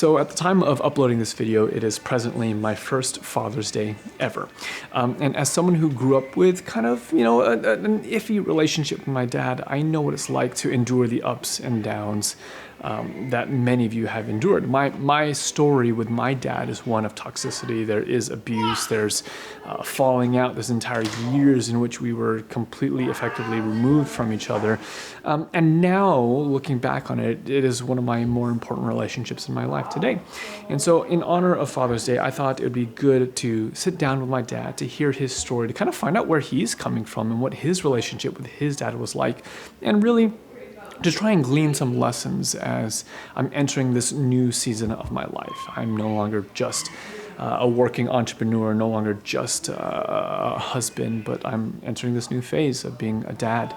So at the time of uploading this video, it is presently my first Father's Day ever. And as someone who grew up with kind of, an iffy relationship with my dad, I know what it's like to endure the ups and downs that many of you have endured. My story with my dad is one of toxicity. There is abuse, there's falling out, there's entire years in which we were completely effectively removed from each other. And now, looking back on it, it is one of my more important relationships in my life today. And so in honor of Father's Day, I thought it would be good to sit down with my dad, to hear his story, to kind of find out where he's coming from and what his relationship with his dad was like, and really to try and glean some lessons as I'm entering this new season of my life. I'm no longer just a working entrepreneur, no longer just a husband, but I'm entering this new phase of being a dad.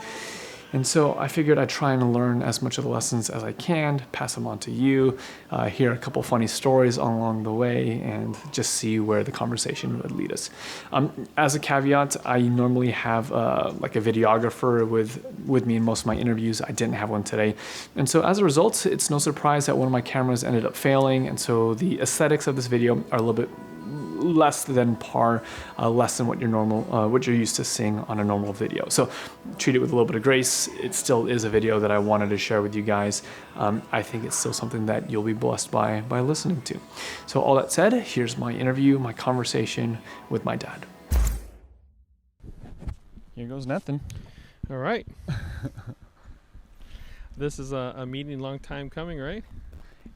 And so I figured I'd try and learn as much of the lessons as I can, pass them on to you, hear a couple funny stories along the way, and just see where the conversation would lead us. As a caveat, I normally have like a videographer with me in most of my interviews. I didn't have one today. And so as a result, it's no surprise that one of my cameras ended up failing. And so the aesthetics of this video are a little bit less than par, less than what you're used to seeing on a normal video. So treat it with a little bit of grace. It still is a video that I wanted to share with you guys. I think it's still something that you'll be blessed by listening to. So all that said, here's my interview, my conversation with my dad. Here goes nothing. All right. This is a meeting long time coming, right?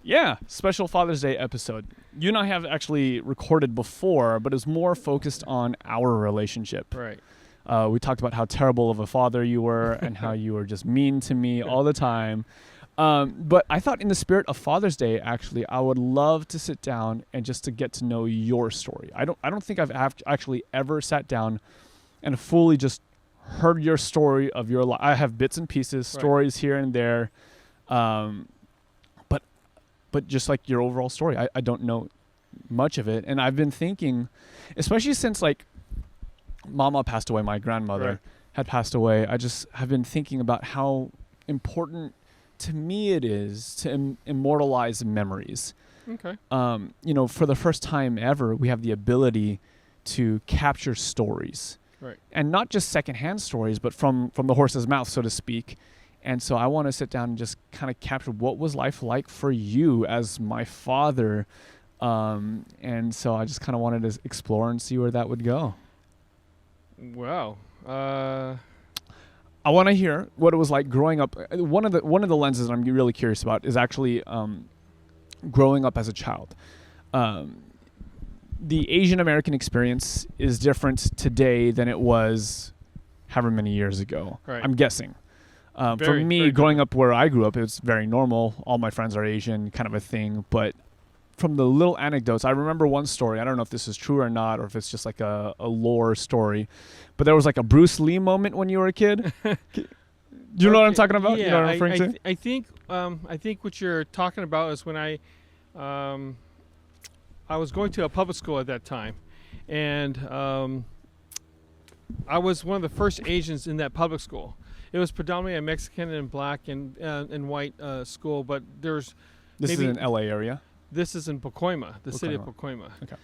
Yeah, special Father's Day episode. You and I have actually recorded before, but it was more focused on our relationship. Right. We talked about how terrible of a father you were and how you were just mean to me all the time. But I thought in the spirit of Father's Day, actually, I would love to sit down and just to get to know your story. I don't think I've actually ever sat down and fully just heard your story of your life. I have bits and pieces, stories here and there. But just like your overall story, I don't know much of it. And I've been thinking, especially since like Mama passed away, my grandmother had passed away, I just have been thinking about how important to me it is to immortalize memories. Okay. For the first time ever, we have the ability to capture stories. Right. And not just secondhand stories, but from the horse's mouth, so to speak. And so I want to sit down and just kind of capture what was life like for you as my father. And so I just kind of wanted to explore and see where that would go. Wow. I want to hear what it was like growing up. One of the lenses that I'm really curious about is actually growing up as a child. The Asian American experience is different today than it was however many years ago. Right. I'm guessing. For me, growing up where I grew up, it was very normal. All my friends are Asian, kind of a thing. But from the little anecdotes, I remember one story. I don't know if this is true or not, or if it's just like a lore story. But there was like a Bruce Lee moment when you were a kid. Do you know what I'm talking about? Yeah, you know what I'm referring to? I think what you're talking about is when I was going to a public school at that time, and I was one of the first Asians in that public school. It was predominantly a Mexican and black and white school, but there's This is in LA area? This is in Pacoima, the city of Pacoima. Okay.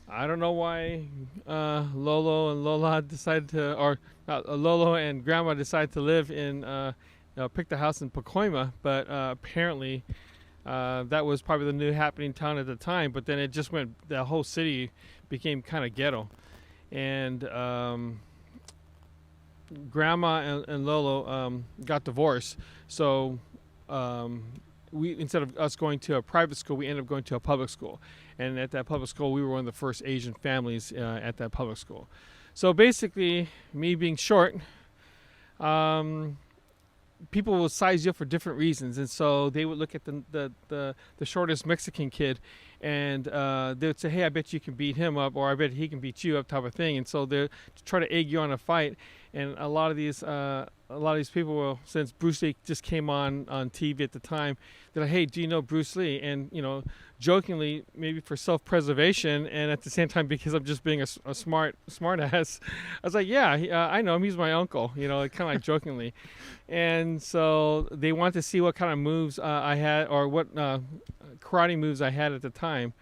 I don't know why Lolo and Lola decided to, or Lolo and Grandma decided to live in, pick the house in Pacoima, but apparently that was probably the new happening town at the time. But then it just went, the whole city became kind of ghetto, and Grandma and Lolo got divorced, so we, instead of us going to a private school, we ended up going to a public school. And at that public school, we were one of the first Asian families at that public school. So basically, me being short, people will size you up for different reasons. And so they would look at the shortest Mexican kid, and they would say, hey, I bet you can beat him up, or I bet he can beat you up, type of thing. And so they try to egg you on a fight. And a lot of these a lot of these people will, since Bruce Lee just came on TV at the time, they're like, hey, do you know Bruce Lee? And, jokingly, maybe for self-preservation and at the same time because I'm just being a smart ass, I was like, yeah, I know him. He's my uncle, kind of like jokingly. And so they want to see what kind of moves I had or what karate moves I had at the time.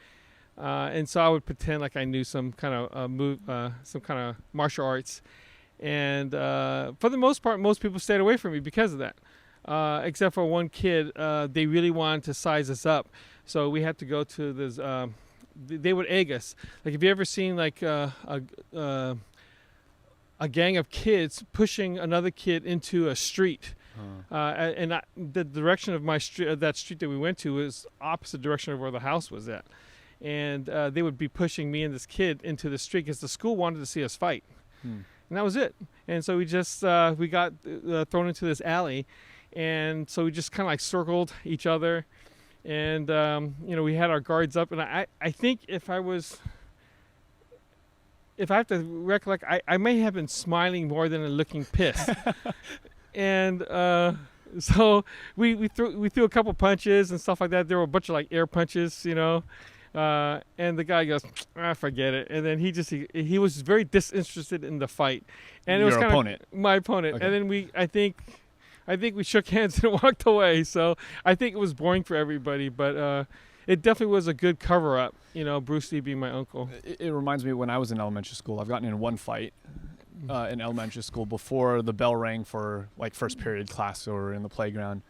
And so I would pretend like I knew some kind of move, some kind of martial arts. And for the most part, most people stayed away from me because of that. Except for one kid, they really wanted to size us up. So we had to go to this, they would egg us. Like, have you ever seen like a gang of kids pushing another kid into a street? The direction of that street that we went to was opposite direction of where the house was at. And they would be pushing me and this kid into the street because the school wanted to see us fight. And that was it. And so we just, we got thrown into this alley. And so we just kind of like circled each other. And, we had our guards up. And I think if I have to recollect, I may have been smiling more than looking pissed. And so we threw a couple punches and stuff like that. There were a bunch of like air punches, and the guy goes, forget it. And then he was very disinterested in the fight. And it was kind of my opponent. Okay. And then I think we shook hands and walked away. So I think it was boring for everybody, but it definitely was a good cover up, Bruce Lee being my uncle. It reminds me when I was in elementary school, I've gotten in one fight in elementary school before the bell rang for like first period class or in the playground.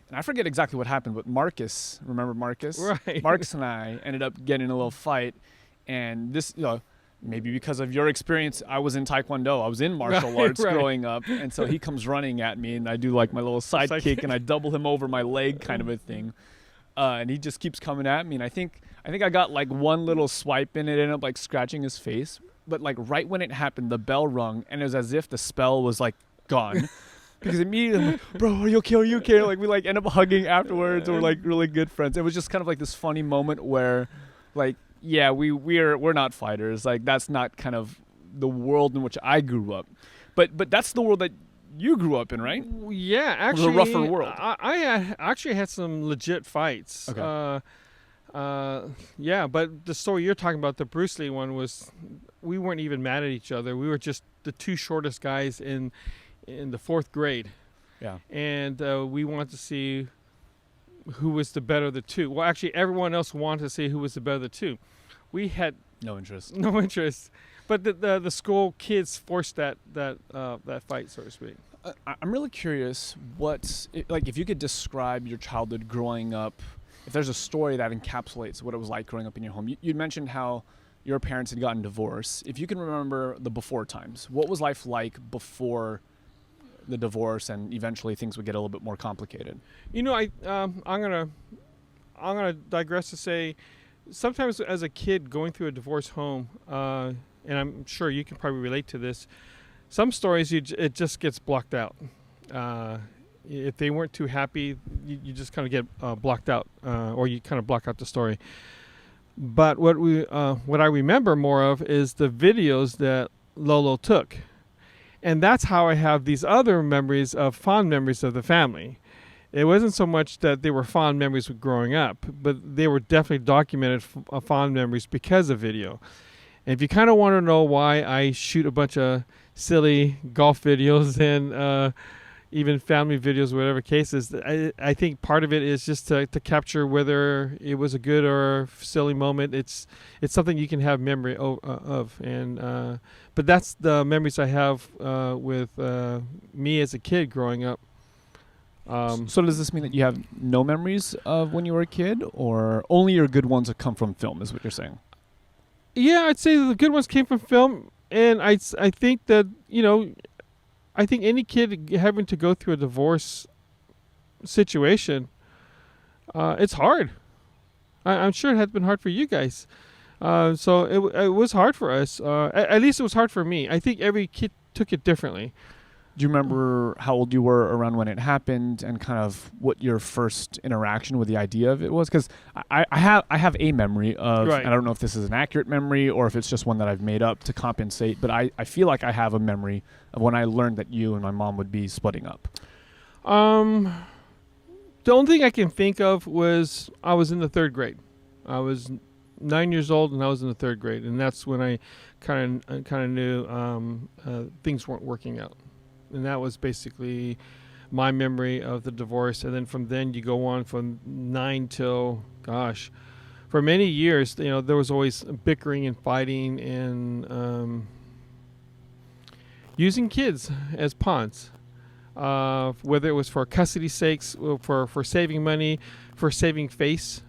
And I forget exactly what happened, but Marcus, remember Marcus? Right. Marcus and I ended up getting in a little fight. And this, maybe because of your experience, I was in Taekwondo. I was in martial arts growing up. And so he comes running at me and I do like my little side kick and I double him over my leg kind of a thing. And he just keeps coming at me. And I think I got like one little swipe and it ended up like scratching his face. But like right when it happened, the bell rung and it was as if the spell was like gone. Because immediately, I'm like, bro, are you okay? Like, we like end up hugging afterwards. And we're like really good friends. It was just kind of like this funny moment where, like, yeah, we're not fighters. Like, that's not kind of the world in which I grew up. But that's the world that you grew up in, right? Yeah, actually, it was a rougher world. I actually had some legit fights. Okay. Yeah, but the story you're talking about, the Bruce Lee one, was we weren't even mad at each other. We were just the two shortest guys in the fourth grade. Yeah. And we wanted to see who was the better of the two. Well, actually, everyone else wanted to see who was the better of the two. We had no interest. But the school kids forced that fight, so to speak. I'm really curious if you could describe your childhood growing up, if there's a story that encapsulates what it was like growing up in your home. You mentioned how your parents had gotten divorced. If you can remember the before times, what was life like before the divorce and eventually things would get a little bit more complicated? I'm gonna digress to say, sometimes as a kid going through a divorce home, and I'm sure you can probably relate to this, some stories it just gets blocked out. If they weren't too happy, you just kind of get blocked out, or you kind of block out the story. But what I remember more of is the videos that Lolo took. And that's how I have these other fond memories of the family. It wasn't so much that they were fond memories of growing up, but they were definitely documented fond memories because of video. And if you kind of want to know why I shoot a bunch of silly golf videos and even family videos, whatever cases, I think part of it is just to capture whether it was a good or silly moment. It's something you can have memory of, and but that's the memories I have with me as a kid growing up. So does this mean that you have no memories of when you were a kid, or only your good ones that come from film, is what you're saying? Yeah, I'd say the good ones came from film, and I think that, I think any kid having to go through a divorce situation, it's hard. I'm sure it had been hard for you guys. So it was hard for us. At least it was hard for me. I think every kid took it differently. Do you remember how old you were around when it happened and kind of what your first interaction with the idea of it was? Because I have a memory of, Right. and I don't know if this is an accurate memory or if it's just one that I've made up to compensate, but I feel like I have a memory of when I learned that you and my mom would be splitting up. The only thing I can think of was I was in the third grade. I was 9 years old and I was in the third grade, and that's when I kind of knew things weren't working out, and that was basically my memory of the divorce. And then from then you go on from 9 till, gosh, for many years, there was always bickering and fighting and using kids as pawns. Whether it was for custody sakes, for saving money, for saving face.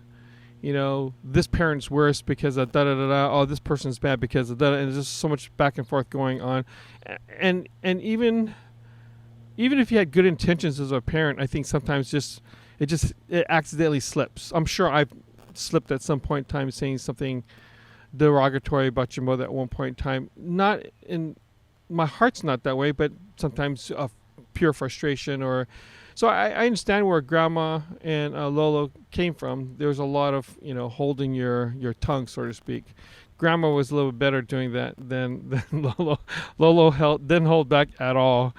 This parent's worse because of da da da da. Oh, this person's bad because of da. And there's just so much back and forth going on, and even if you had good intentions as a parent, I think sometimes it accidentally slips. I'm sure I've slipped at some point in time saying something derogatory about your mother at one point in time. Not in my heart's not that way, but sometimes pure frustration or. So I understand where Grandma and Lolo came from. There was a lot of holding your tongue, so to speak. Grandma was a little bit better doing that than Lolo. Lolo didn't hold back at all.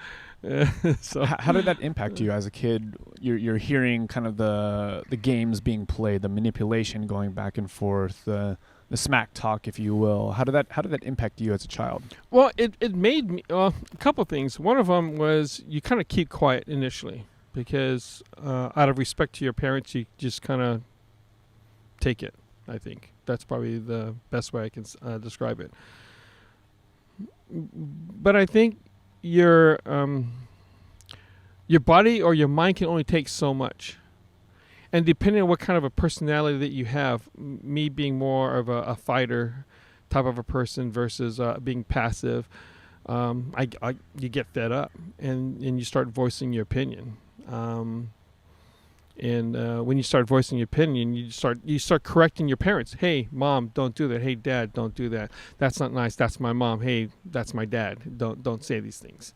So How did that impact you as a kid? You're hearing kind of the games being played, the manipulation going back and forth, the smack talk, if you will. How did that impact you as a child? Well, it made me a couple of things. One of them was you kind of keep quiet initially because out of respect to your parents, you just kind of take it. I think that's probably the best way I can describe it. But I think your body or your mind can only take so much. And depending on what kind of a personality that you have, me being more of a fighter type of a person versus being passive, you get fed up and you start voicing your opinion. When you start voicing your opinion, you start correcting your parents. Hey, mom, don't do that. Hey, dad, don't do that. That's not nice. That's my mom. Hey, that's my dad. Don't say these things.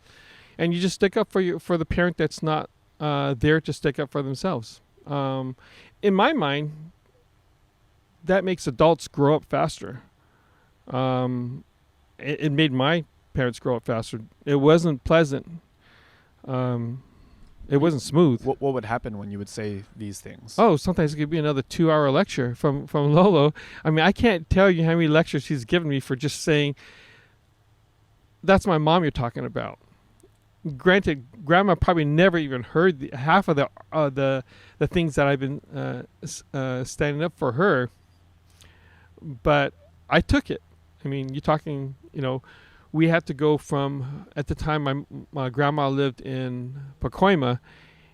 And you just stick up for the parent that's not there to stick up for themselves. In my mind, that makes adults grow up faster. It made my parents grow up faster. It wasn't pleasant. It wasn't smooth. What would happen when you would say these things? Oh, sometimes it could be another 2-hour lecture from Lolo. I mean, I can't tell you how many lectures she's given me for just saying, that's my mom you're talking about. Granted, Grandma probably never even heard half of the things that I've been standing up for her, but I took it. I mean, you're talking, we had to go from, at the time my grandma lived in Pacoima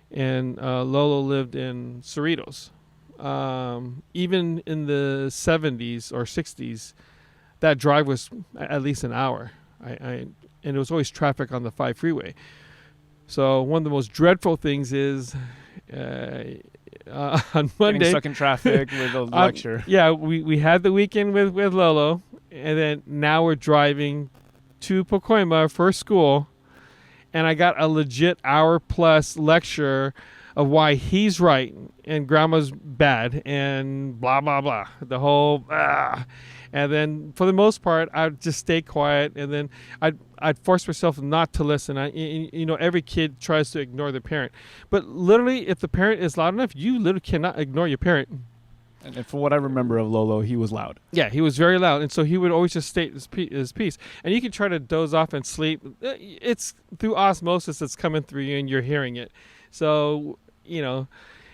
and Lolo lived in Cerritos. Even in the 70s or 60s, that drive was at least an hour. And there was always traffic on the 5 freeway. So one of the most dreadful things is on Monday, getting stuck in traffic with a lecture. Yeah, we had the weekend with Lolo, and then now we're driving to Pacoima for school, and I got a legit hour-plus lecture of why he's right and Grandma's bad and blah, blah, blah. The whole And then for the most part, I'd just stay quiet, and then I'd force myself not to listen. Every kid tries to ignore their parent. But literally, if the parent is loud enough, you literally cannot ignore your parent. And from what I remember of Lolo, he was loud. Yeah, he was very loud. And so he would always just state his piece. And you can try to doze off and sleep. It's through osmosis that's coming through you, and you're hearing it. So,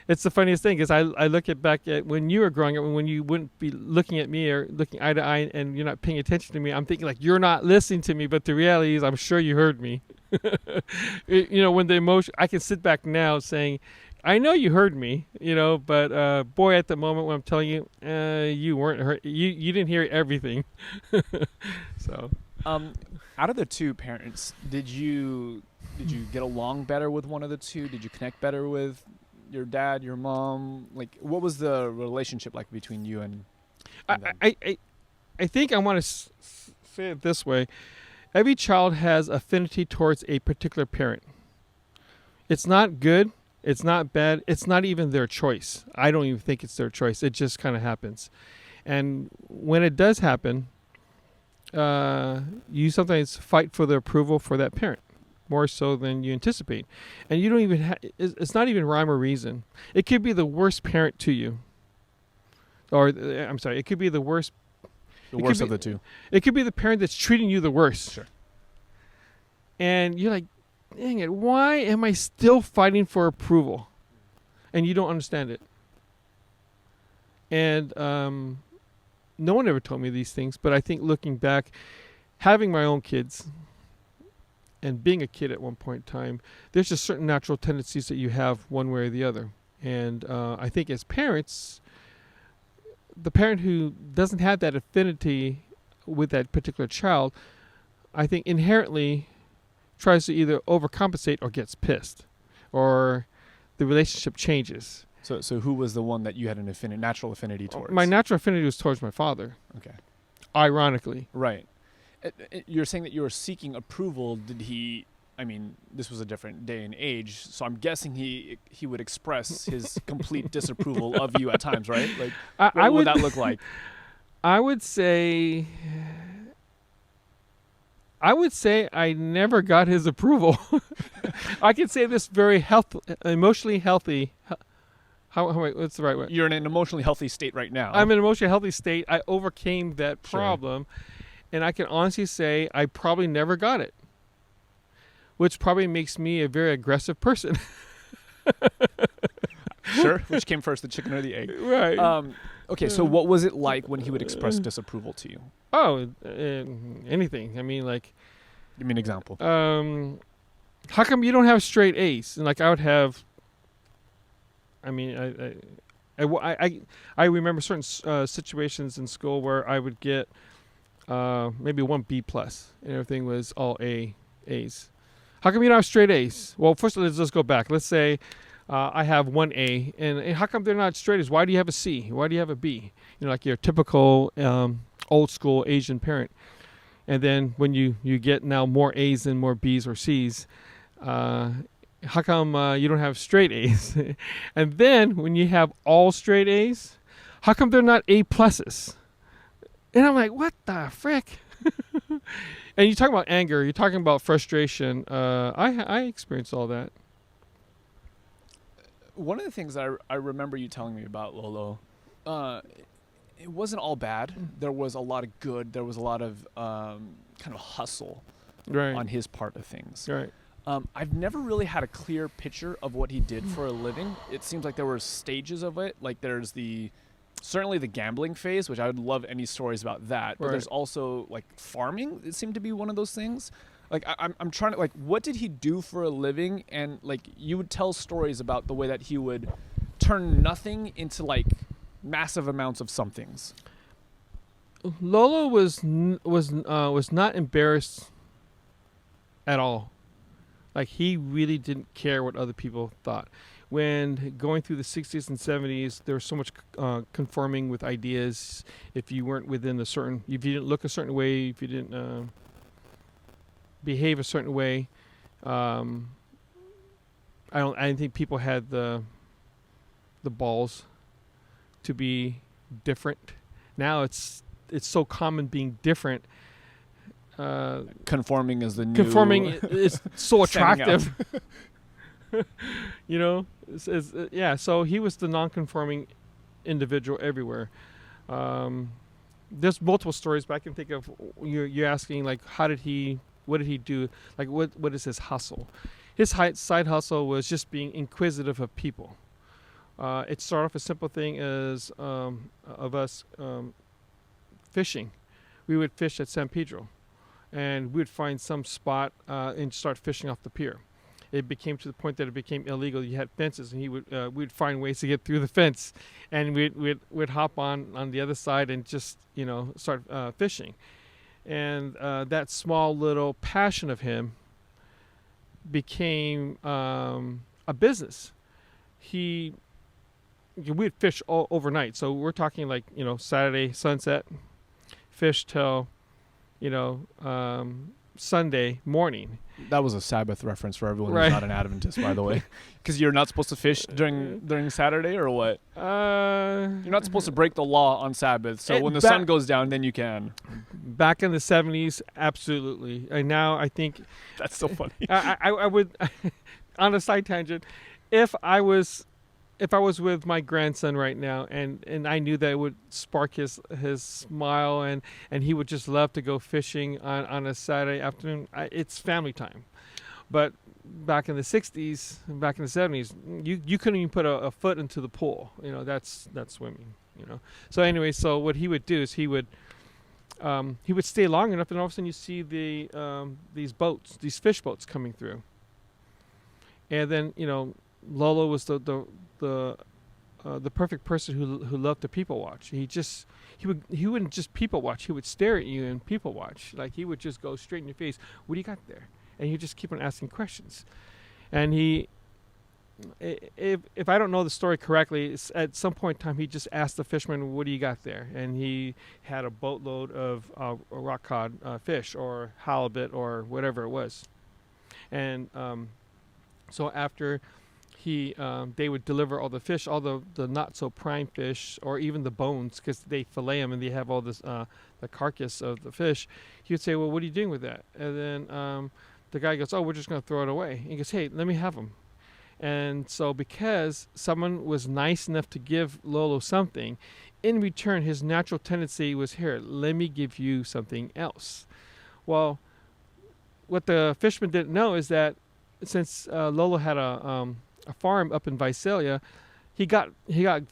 it's the funniest thing is I look back at when you were growing up, and when you wouldn't be looking at me or looking eye to eye and you're not paying attention to me, I'm thinking like, you're not listening to me. But the reality is I'm sure you heard me. When the emotion, I can sit back now saying, I know you heard me, but boy, at the moment when I'm telling you, you weren't heard. You didn't hear everything. So, out of the two parents, did you get along better with one of the two? Did you connect better with your dad, your mom? Like, what was the relationship like between you and them? I think I want to say it this way. Every child has affinity towards a particular parent. It's not good. It's not bad. It's not even their choice. I don't even think it's their choice. It just kind of happens. And when it does happen, you sometimes fight for the approval for that parent more so than you anticipate. And you don't even it's not even rhyme or reason. It could be the worst parent to you. Or, I'm sorry, it could be the worst. The worst of the two. It could be the parent that's treating you the worst. Sure. And you're like, dang it, why am I still fighting for approval? And you don't understand it. And no one ever told me these things, but I think looking back, having my own kids and being a kid at one point in time, there's just certain natural tendencies that you have one way or the other. And I think as parents, the parent who doesn't have that affinity with that particular child, I think inherently tries to either overcompensate or gets pissed, or the relationship changes. So who was the one that you had an natural affinity towards? My natural affinity was towards my father. Okay. Ironically. Right. You're saying that you were seeking approval. Did he? I mean, this was a different day and age, so I'm guessing he would express his complete disapproval of you at times, right? Like, what would that look like? I would say I never got his approval. I can say this very emotionally healthy. What's the right word? You're in an emotionally healthy state right now. I'm in an emotionally healthy state. I overcame that problem, and I can honestly say I probably never got it, which probably makes me a very aggressive person. Sure. Which came first, the chicken or the egg? Right. Okay, so what was it like when he would express disapproval to you? Oh, anything. I mean, like... Give me an example. How come you don't have straight A's? And like I would have... I mean, I remember certain situations in school where I would get maybe 1 B+, and everything was all A's. How come you don't have straight A's? Well, first let's just go back. Let's say I have 1 A, and how come they're not straight A's? Why do you have a C? Why do you have a B? You know, like your typical old school Asian parent. And then when you get now more A's than more B's or C's, how come you don't have straight A's? And then when you have all straight A's, how come they're not A+? And I'm like, what the frick? And you're talking about anger, you're talking about frustration. I experienced all that. One of the things I remember you telling me about, Lolo, it wasn't all bad. There was a lot of good. There was a lot of kind of hustle on his part of things. Right. I've never really had a clear picture of what he did for a living. It seems like there were stages of it. Like there's certainly the gambling phase, which I would love any stories about that. But there's also like farming. It seemed to be one of those things. Like I'm trying to, like, what did he do for a living? And like you would tell stories about the way that he would turn nothing into like massive amounts of somethings. Lolo was not embarrassed at all. Like he really didn't care what other people thought. When going through the 60s and 70s, there was so much conforming with ideas. If you weren't within if you didn't look a certain way, if you didn't behave a certain way, I don't think people had the balls to be different. Now it's so common being different. Conforming is the new. Conforming is so attractive. You know, yeah. So he was the non-conforming individual everywhere. There's multiple stories, but I can think of you're asking like, what did he do? Like, what is his hustle? His side hustle was just being inquisitive of people. It started off a simple thing as of us fishing. We would fish at San Pedro, and we would find some spot and start fishing off the pier. It became to the point that it became illegal. You had fences, and we'd find ways to get through the fence, and we'd hop on the other side and just start fishing. And that small little passion of him became a business. We'd fish all overnight, so we're talking like Saturday sunset, fish till Sunday morning. That was a Sabbath reference for everyone Right. who's not an Adventist, by the way. Because you're not supposed to fish during Saturday, or what? You're not supposed to break the law on Sabbath. So when the sun goes down, then you can. Back in the 70s, absolutely. And now I think That's so funny. I would, on a side tangent, if I was with my grandson right now and I knew that it would spark his smile and he would just love to go fishing on a Saturday afternoon, it's family time. But back in the 60s, back in the 70s, you couldn't even put a foot into the pool. That's swimming, So anyway, so what he would do is he would stay long enough, and all of a sudden you see these fish boats coming through. And then, Lolo was the perfect person who loved to people watch. He wouldn't just people watch. He would stare at you and people watch. Like, he would just go straight in your face. What do you got there? And he'd just keep on asking questions. And if I don't know the story correctly, at some point in time he just asked the fisherman, "What do you got there?" And he had a boatload of rock cod fish or halibut or whatever it was. And so after they would deliver all the fish, all the not so prime fish, or even the bones, because they fillet them and they have all this the carcass of the fish. He would say, "Well, what are you doing with that?" And then the guy goes, "Oh, we're just going to throw it away." And he goes, "Hey, let me have them." And so because someone was nice enough to give Lolo something, in return his natural tendency was, "Here, let me give you something else." Well, what the fisherman didn't know is that since Lolo had a farm up in Visalia, he got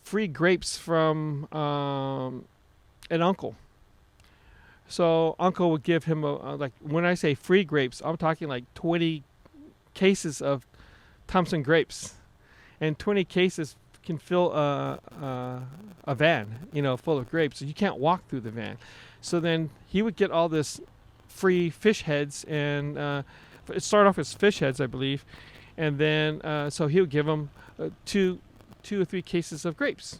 free grapes from an uncle. So uncle would give him like, when I say free grapes, I'm talking like 20 cases of Thompson grapes, and 20 cases can fill a van, full of grapes. So you can't walk through the van. So then he would get all this free fish heads, and it started off as fish heads, I believe, and then so he would give them two or three cases of grapes.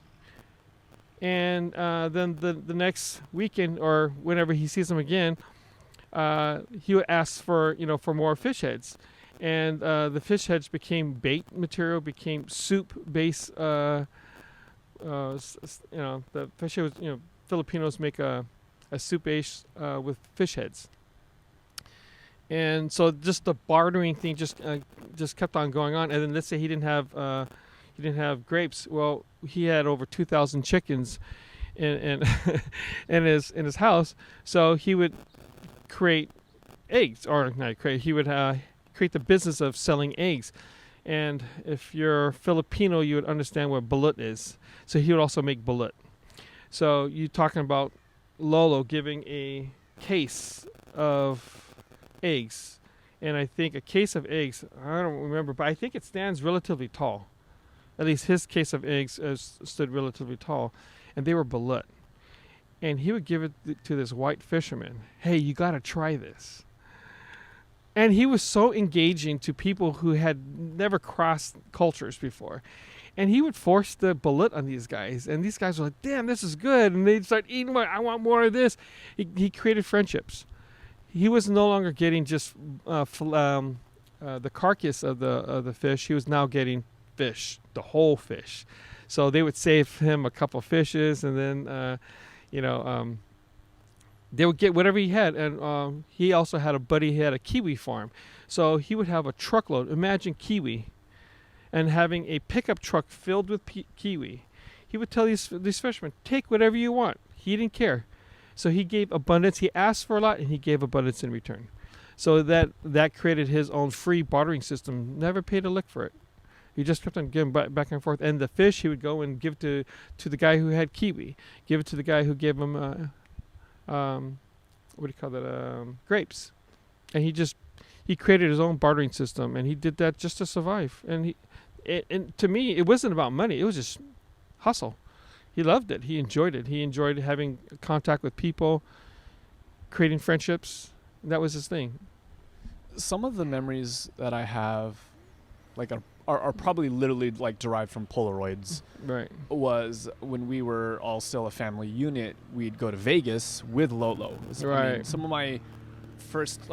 And then the next weekend or whenever he sees them again, he would ask for more fish heads, and the fish heads became bait material, became soup base. The fish heads, Filipinos make a soup base with fish heads, and so just the bartering thing just kept on going on. And then let's say he didn't have grapes. Well, he had over 2,000 chickens in his house, so he would create eggs, or not create. He would create the business of selling eggs. And if you're Filipino, you would understand what balut is. So he would also make balut. So you're talking about Lolo giving a case of eggs, and I think a case of eggs, I don't remember, but I think it stands relatively tall. At least his case of eggs stood relatively tall, and they were balut. And he would give it to this white fisherman. "Hey, you got to try this." And he was so engaging to people who had never crossed cultures before. And he would force the balut on these guys. And these guys were like, "Damn, this is good." And they'd start eating more. "I want more of this." He created friendships. He was no longer getting just the carcass of the fish. He was now getting fish, the whole fish. So they would save him a couple fishes, and then they would get whatever he had. And he also had a buddy. He had a kiwi farm, so he would have a truckload. Imagine kiwi, and having a pickup truck filled with kiwi. He would tell these fishermen, "Take whatever you want." He didn't care. So he gave abundance. He asked for a lot, and he gave abundance in return. So that created his own free bartering system. Never paid a lick for it. He just kept on giving back and forth. And the fish he would go and give to the guy who had kiwi. Give it to the guy who gave him grapes. And he created his own bartering system, and he did that just to survive. And to me, it wasn't about money. It was just hustle. He loved it. He enjoyed it. He enjoyed having contact with people, creating friendships. That was his thing. Some of the memories that I have, like, are probably literally like derived from Polaroids. Right. Was when we were all still a family unit, we'd go to Vegas with Lolo. Right. I mean, some of my first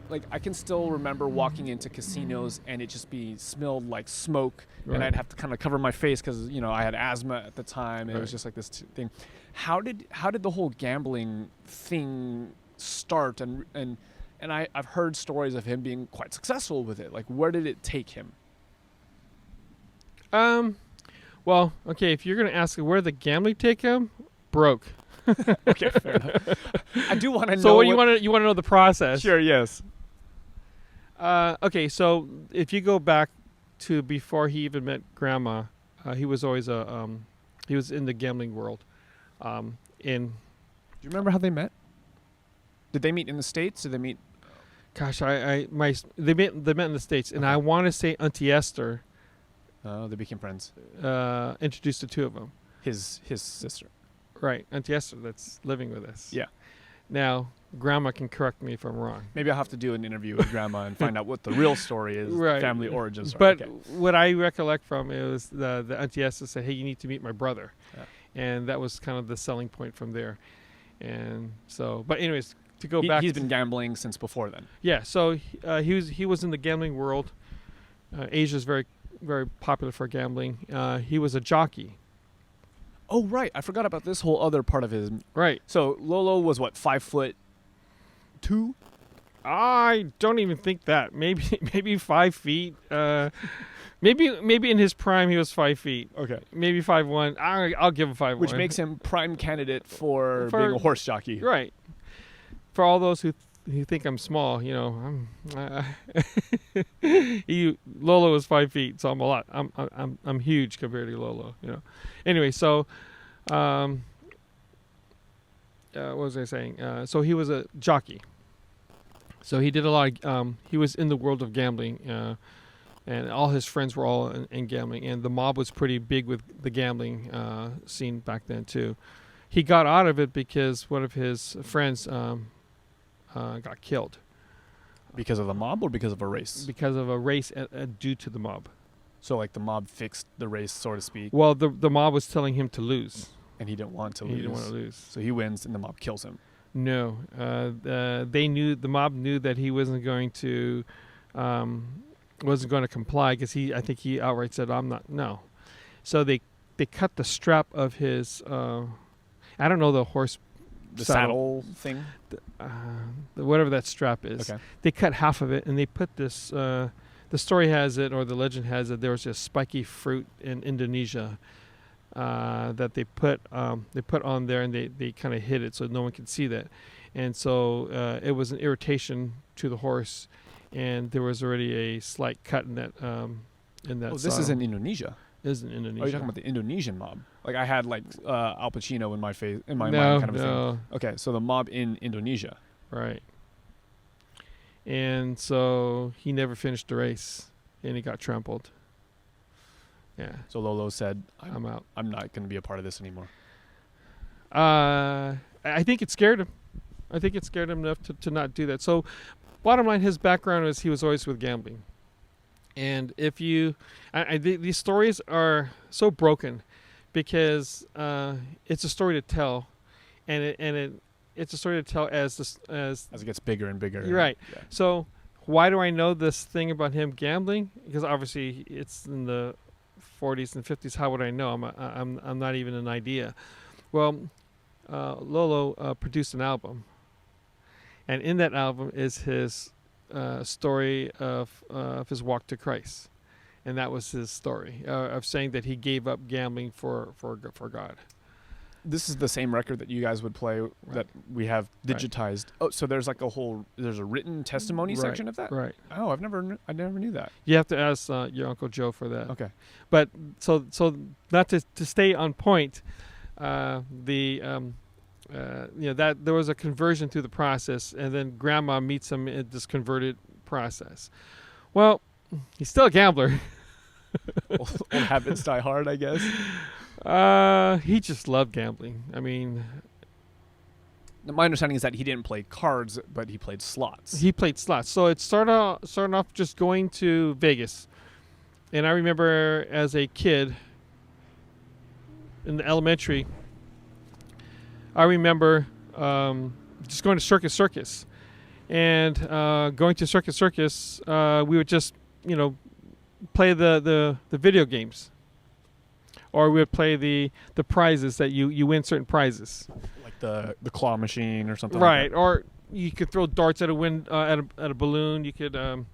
like I can still remember walking into casinos and it just smelled like smoke, Right. and I'd have to kind of cover my face because I had asthma at the time, and it was Right. just like this thing. How did the whole gambling thing start? And I've heard stories of him being quite successful with it. Like, where did it take him? Well, okay, if you're gonna ask where the gambling take him, broke. Okay, fair enough. I do want to know. So what you want to know the process? Sure, yes. Okay, so if you go back to before he even met Grandma, he was always he was in the gambling world. Do you remember how they met? Did they meet in the States? Did they meet? Gosh, they met in the States, and Okay. I want to say Auntie Esther Oh, they became friends. introduced the two of them. His sister. Right, Auntie Esther that's living with us. Yeah. Now, Grandma can correct me if I'm wrong. Maybe I'll have to do an interview with Grandma and find out what the real story is, Right. family origins. But Okay. what I recollect from it was the Auntie Esther said, "Hey, you need to meet my brother," Yeah. and that was kind of the selling point from there. And so, but anyways, to go back, He's been gambling since before then. yeah. So he was in the gambling world. Asia's very very popular for gambling. He was a jockey. Oh, right. I forgot about this whole other part of his. Right. So Lolo was what, 5'2"? I don't even think that. Maybe 5 feet. Maybe in his prime he was 5 feet. Okay. Maybe 5'1". I'll give him 5'1". Which makes him prime candidate for being a horse jockey. Right. For all those who think I'm small, Lolo was 5 feet, so I'm a lot. I'm huge compared to Lolo. Anyway, so what was I saying? So he was a jockey. So he did a lot of. He was in the world of gambling, and all his friends were all in gambling, and the mob was pretty big with the gambling scene back then too. He got out of it because one of his friends got killed Because of the mob or because of a race? because of a race due to the mob. So like the mob fixed the race, so to speak, Well, the mob was telling him to lose. and he didn't want to He lose. didn't want to lose. So he wins, and the mob kills him. No, the mob knew that he wasn't going to comply because I think he outright said, "I'm not." No, so they cut the strap of his. I don't know the horse. The saddle thing? Whatever that strap is. Okay. They cut half of it and they put this. The story has it, or the legend has it, there was a spiky fruit in Indonesia that they put on there, and they kind of hid it so no one could see that, and so it was an irritation to the horse, and there was already a slight cut in that. Oh, this is in Indonesia. Is in Indonesia. Oh, you're talking about the Indonesian mob? Like I had Al Pacino in my mind, No, kind of a no. thing. Okay, so the mob in Indonesia. Right. And so he never finished the race, and he got trampled. Yeah, So Lolo said, I'm out. I'm not going to be a part of this anymore. I think it scared him. I think it scared him enough to not do that. So, bottom line, his background is he was always with gambling. And if you, these stories are so broken because it's a story to tell, and it's a story to tell as As it gets bigger and bigger. You're right. Yeah. So why do I know this thing about him gambling? Because obviously it's in the 40s and 50s. How would I know? I'm not even an idea. Well, Lolo produced an album, and in that album is his story of his walk to Christ, and that was his story of saying that he gave up gambling for God. This is the same record that you guys would play that we have digitized. Oh, so there's like there's a written testimony Right, section of that? Right. Oh, I never knew that. You have to ask your Uncle Joe for that. Okay. But so not to stay on point, that there was a conversion through the process, and then Grandma meets him in this converted process. Well, he's still a gambler. Old habits die hard, I guess. He just loved gambling. I mean, My understanding is that he didn't play cards, but he played slots. he played slots. So it started off just going to Vegas, and I remember as a kid in the elementary, I remember just going to Circus, And going to Circus, we would just, play the video games. Or we would play the prizes that you win certain prizes. Like the claw machine or something. Right. Like that. Or you could throw darts at a balloon. You could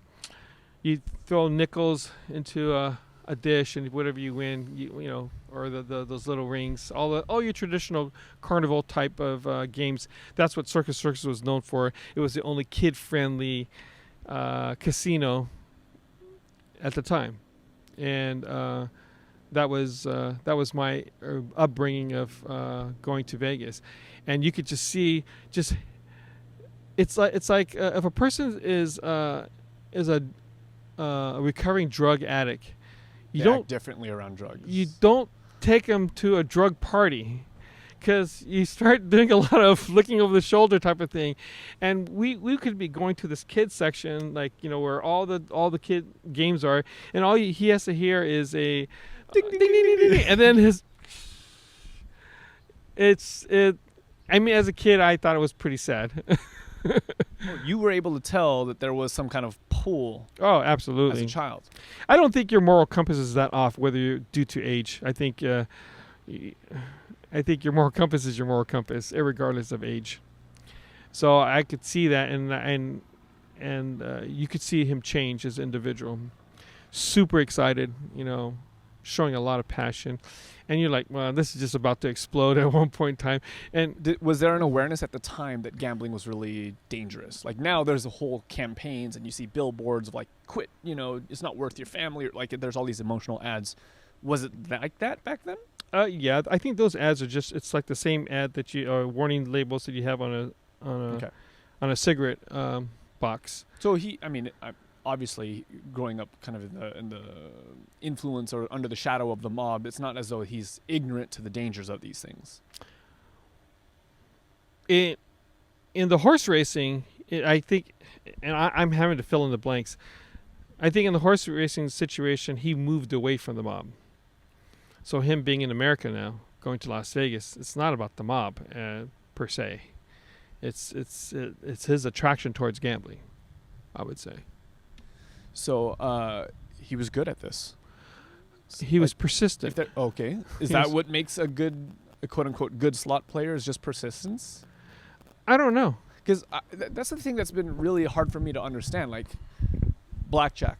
you throw nickels into a dish, and whatever you win, or those little rings, all your traditional carnival type of games. That's what Circus was known for. It was the only kid-friendly casino at the time, and that was my upbringing of going to Vegas, and you could just see it's like if a person is a recovering drug addict, you don't act differently around drugs. You don't take them to a drug party, because you start doing a lot of looking over the shoulder type of thing, and we could be going to this kids section, like, where all the kid games are, and he has to hear is a ding, ding, ding, ding, ding, ding, and then I mean, as a kid, I thought it was pretty sad. You were able to tell that there was some kind of pull. Oh, absolutely. As a child. I don't think your moral compass is that off, whether you're due to age. I think your moral compass is your moral compass, regardless of age. So I could see that, and you could see him change as an individual. Super excited, showing a lot of passion. And you're like, well, this is just about to explode at one point in time. And was there an awareness at the time that gambling was really dangerous? Like, now there's a whole campaigns, and you see billboards of like, quit, it's not worth your family. Or, like, there's all these emotional ads. Was it like that back then? Yeah, I think those ads are it's like the same ad that warning labels that you have on a cigarette box. So obviously growing up kind of in the influence or under the shadow of the mob, it's not as though he's ignorant to the dangers of these things. In the horse racing, I think, and I'm having to fill in the blanks, I think in the horse racing situation, he moved away from the mob. So him being in America now, going to Las Vegas, it's not about the mob per se. It's his attraction towards gambling, I would say. So he was good at this. He was persistent. Okay. Is that what makes a quote unquote good slot player, is just persistence? I don't know. Because that's the thing that's been really hard for me to understand. Like blackjack,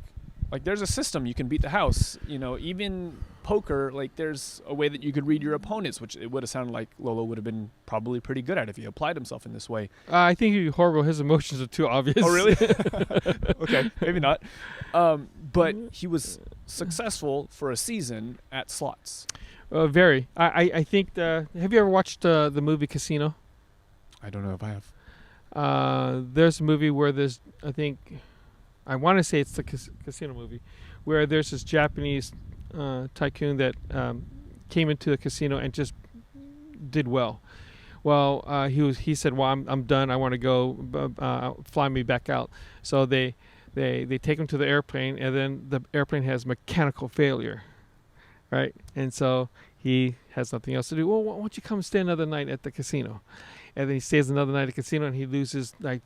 like there's a system you can beat the house. Even poker, like there's a way that you could read your opponents, which it would have sounded like Lolo would have been probably pretty good at if he applied himself in this way. I think he'd be horrible. His emotions are too obvious. Oh, really? Okay, maybe not. But he was successful for a season at slots. Very. I think have you ever watched the movie Casino? I don't know if I have. There's a movie where I want to say it's the Casino movie, where there's this Japanese tycoon that came into the casino and just did well. Well, he said, "Well, I'm done. I want to go. Fly me back out." So they take him to the airplane, and then the airplane has mechanical failure, right? And so he has nothing else to do. Well, why don't you come stay another night at the casino? And then he stays another night at the casino, and he loses like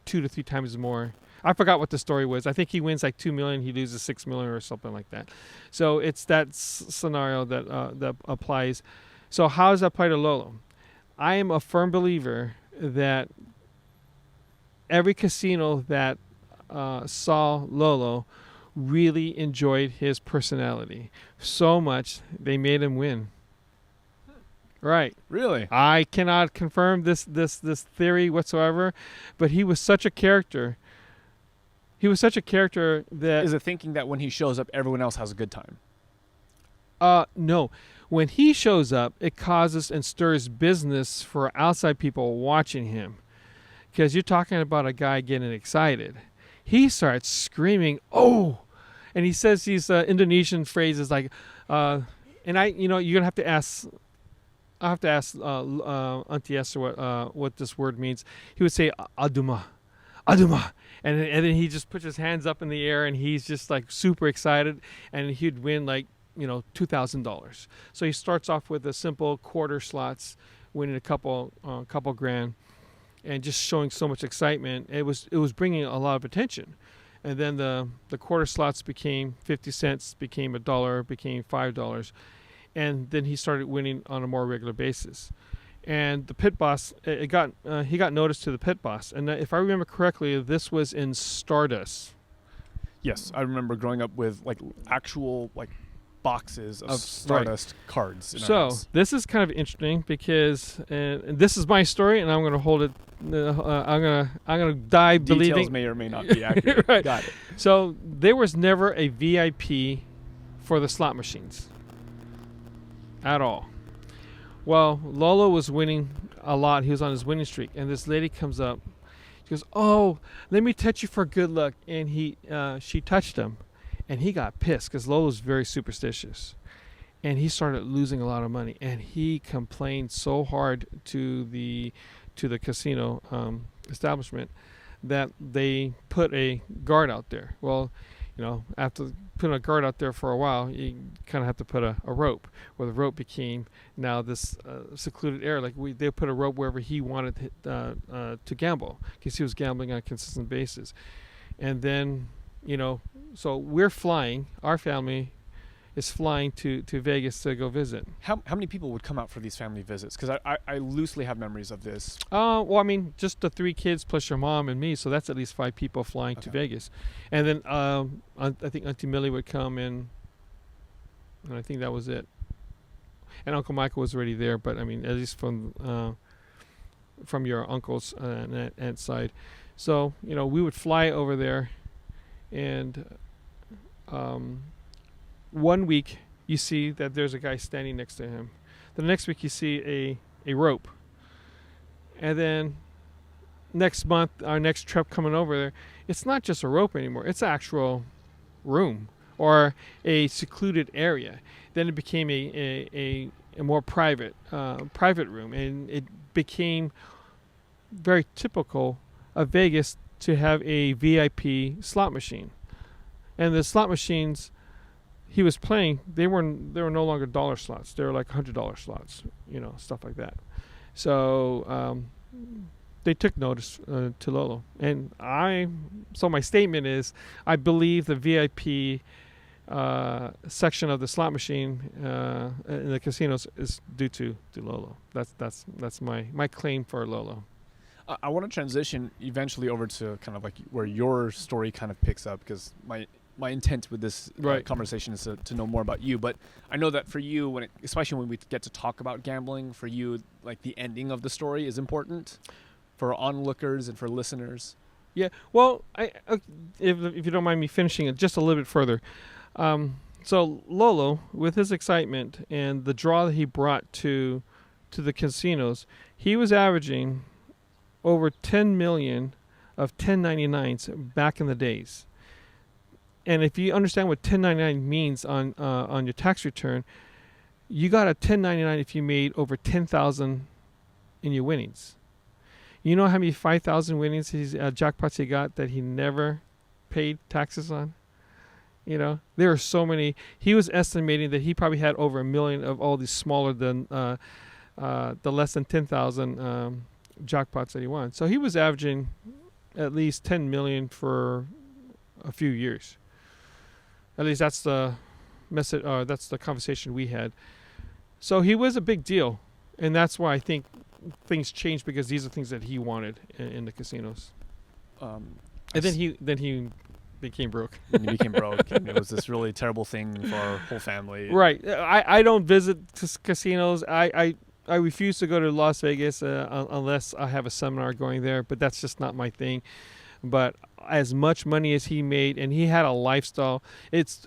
2 to 3 times more. I forgot what the story was. I think he wins like $2 million, he loses $6 million or something like that. So it's that scenario that applies. So how does that apply to Lolo? I am a firm believer that every casino that saw Lolo really enjoyed his personality so much they made him win. Right. Really? I cannot confirm this theory whatsoever, but he was such a character. He was such a character that... Is it thinking that when he shows up, everyone else has a good time? No. When he shows up, it causes and stirs business for outside people watching him. Because you're talking about a guy getting excited. He starts screaming, "Oh!" And he says these Indonesian phrases like, and you're going to have to ask... I have to ask Auntie Esther what this word means. He would say, "Aduma, Aduma." And then he just puts his hands up in the air, and he's just like super excited, and he'd win like $2,000. So he starts off with a simple quarter slots, winning a couple grand, and just showing so much excitement. It was bringing a lot of attention. And then the quarter slots became 50 cents, became $1, became $5, and then he started winning on a more regular basis. And the pit boss, he got noticed to the pit boss. And if I remember correctly, this was in Stardust. Yes, I remember growing up with like actual like boxes of Stardust cards. In our house. This is kind of interesting because and this is my story, and I'm going to hold it. I'm gonna die believing. Details may or may not be accurate. Right. Got it. So there was never a VIP for the slot machines at all. Well, Lolo was winning a lot. He was on his winning streak, and this lady comes up. She goes, "Oh, let me touch you for good luck," and she touched him, and he got pissed because Lolo's very superstitious, and he started losing a lot of money, and he complained so hard to the casino establishment that they put a guard out there. Well, after putting a guard out there for a while, you kind of have to put a rope. Where the rope became now this secluded area. Like they put a rope wherever he wanted to gamble, because he was gambling on a consistent basis. And then, so we're flying. Our family is flying to Vegas to go visit. How many people would come out for these family visits? Because I loosely have memories of this. Well, I mean, just the 3 kids plus your mom and me, so that's at least 5 people flying to Vegas. And then I think Auntie Millie would come in, and I think that was it. And Uncle Michael was already there, but I mean, at least from your uncle's and aunt's side. So, we would fly over there, and one week you see that there's a guy standing next to him. The next week you see a rope. And then next month, our next trip coming over there, it's not just a rope anymore. It's an actual room or a secluded area. Then it became a more private room, and it became very typical of Vegas to have a VIP slot machine. And the slot machines he was playing, they were no longer dollar slots. They were like $100 slots, stuff like that. So they took notice to Lolo. And so my statement is, I believe the VIP section of the slot machine in the casinos is due to Lolo. That's my claim for Lolo. I want to transition eventually over to kind of like where your story kind of picks up, because my intent with this conversation is to know more about you. But I know that for you, especially when we get to talk about gambling, for you, like the ending of the story is important for onlookers and for listeners. Yeah. Well, if you don't mind me finishing it just a little bit further. So Lolo, with his excitement and the draw that he brought to the casinos, he was averaging over 10 million of 1099s back in the days. And if you understand what 1099 means on your tax return, you got a 1099 if you made over 10,000 in your winnings. You know how many 5,000 winnings jackpots he got that he never paid taxes on? There are so many. He was estimating that he probably had over 1 million of all these smaller than the less than 10,000 jackpots that he won. So he was averaging at least 10 million for a few years. At least that's the message. That's the conversation we had. So he was a big deal, and that's why I think things changed, because these are things that he wanted in the casinos. And then he became broke. And he became broke, and it was this really terrible thing for our whole family. Right. I don't visit casinos. I refuse to go to Las Vegas unless I have a seminar going there, but that's just not my thing. But as much money as he made, and he had a lifestyle,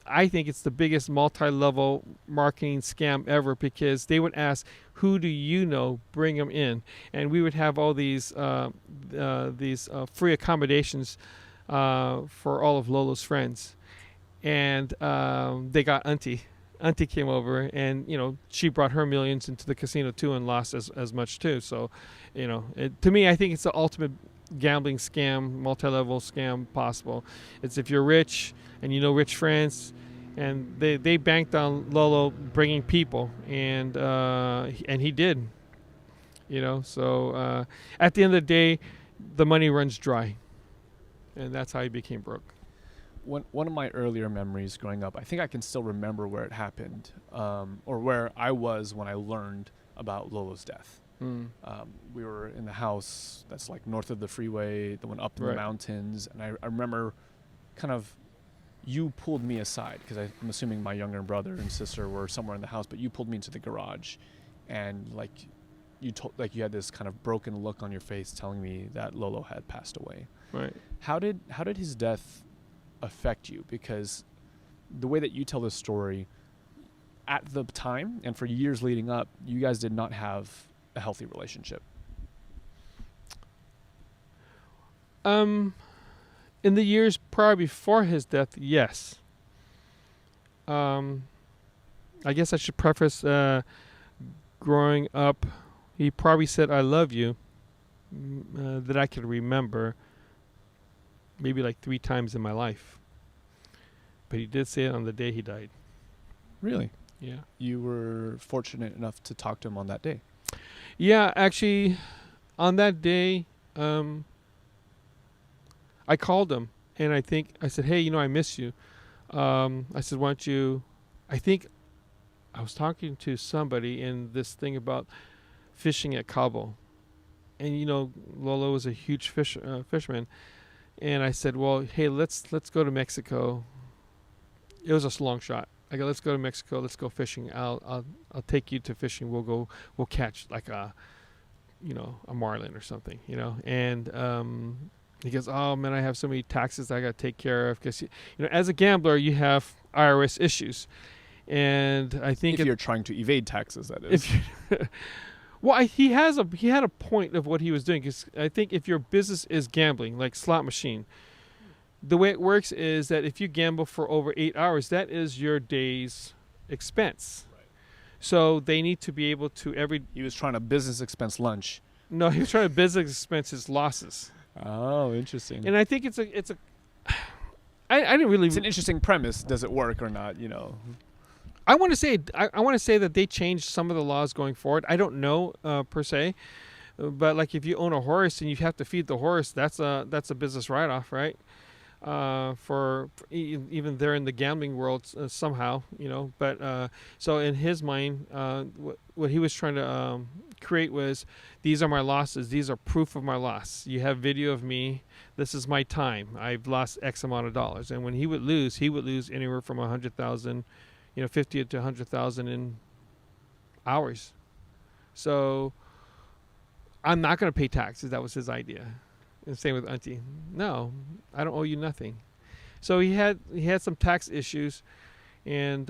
I think it's the biggest multi-level marketing scam ever, because they would ask, who do you know, bring them in, and we would have all these free accommodations for all of Lolo's friends. And they got Auntie came over, and she brought her millions into the casino too, and lost as much too. So to me, I think it's the ultimate gambling scam, multi-level scam possible. It's if you're rich and rich friends, and they banked on Lolo bringing people, and he did. So at the end of the day, the money runs dry, and that's how he became broke. One of my earlier memories growing up, I think I can still remember where it happened, or where I was when I learned about Lolo's death. We were in the house that's like north of the freeway, the one up in the mountains, and I remember kind of you pulled me aside, because I'm assuming my younger brother and sister were somewhere in the house, but you pulled me into the garage, and you had this kind of broken look on your face telling me that Lolo had passed away. Right. How did his death affect you? Because the way that you tell this story, at the time and for years leading up, you guys did not have a healthy relationship. In the years prior before his death, yes. I guess I should preface, growing up, he probably said "I love you" that I could remember maybe like 3 times in my life. But he did say it on the day he died. Really? Yeah. You were fortunate enough to talk to him on that day. Yeah, actually, on that day, I called him, and I said, "Hey, I miss you." I said, "Why don't you?" I think I was talking to somebody in this thing about fishing at Cabo, and Lolo was a huge fisherman, and I said, "Well, hey, let's go to Mexico." It was a long shot. I go, "Let's go to Mexico. Let's go fishing. I'll take you to fishing. We'll catch like a marlin or something, And he goes, "Oh man, I have so many taxes I got to take care of, because as a gambler you have IRS issues." And I think if you're trying to evade taxes, that is. Well, he had a point of what he was doing, because I think if your business is gambling, like slot machine, the way it works is that if you gamble for over 8 hours, that is your day's expense. Right. So they need to be able to He was trying to business expense lunch. No, he was trying to business expense his losses. Oh, interesting. And I think it's I didn't really. It's an interesting premise. Does it work or not? I want to say that they changed some of the laws going forward. I don't know per se, but like if you own a horse and you have to feed the horse, that's a business write-off, right? For even there in the gambling world somehow, But so in his mind, what he was trying to create was, these are my losses. These are proof of my loss. You have video of me. This is my time. I've lost X amount of dollars. And when he would lose anywhere from 100,000, 50 to 100,000 in hours. So I'm not going to pay taxes. That was his idea. And same with Auntie. No, I don't owe you nothing. So he had some tax issues, and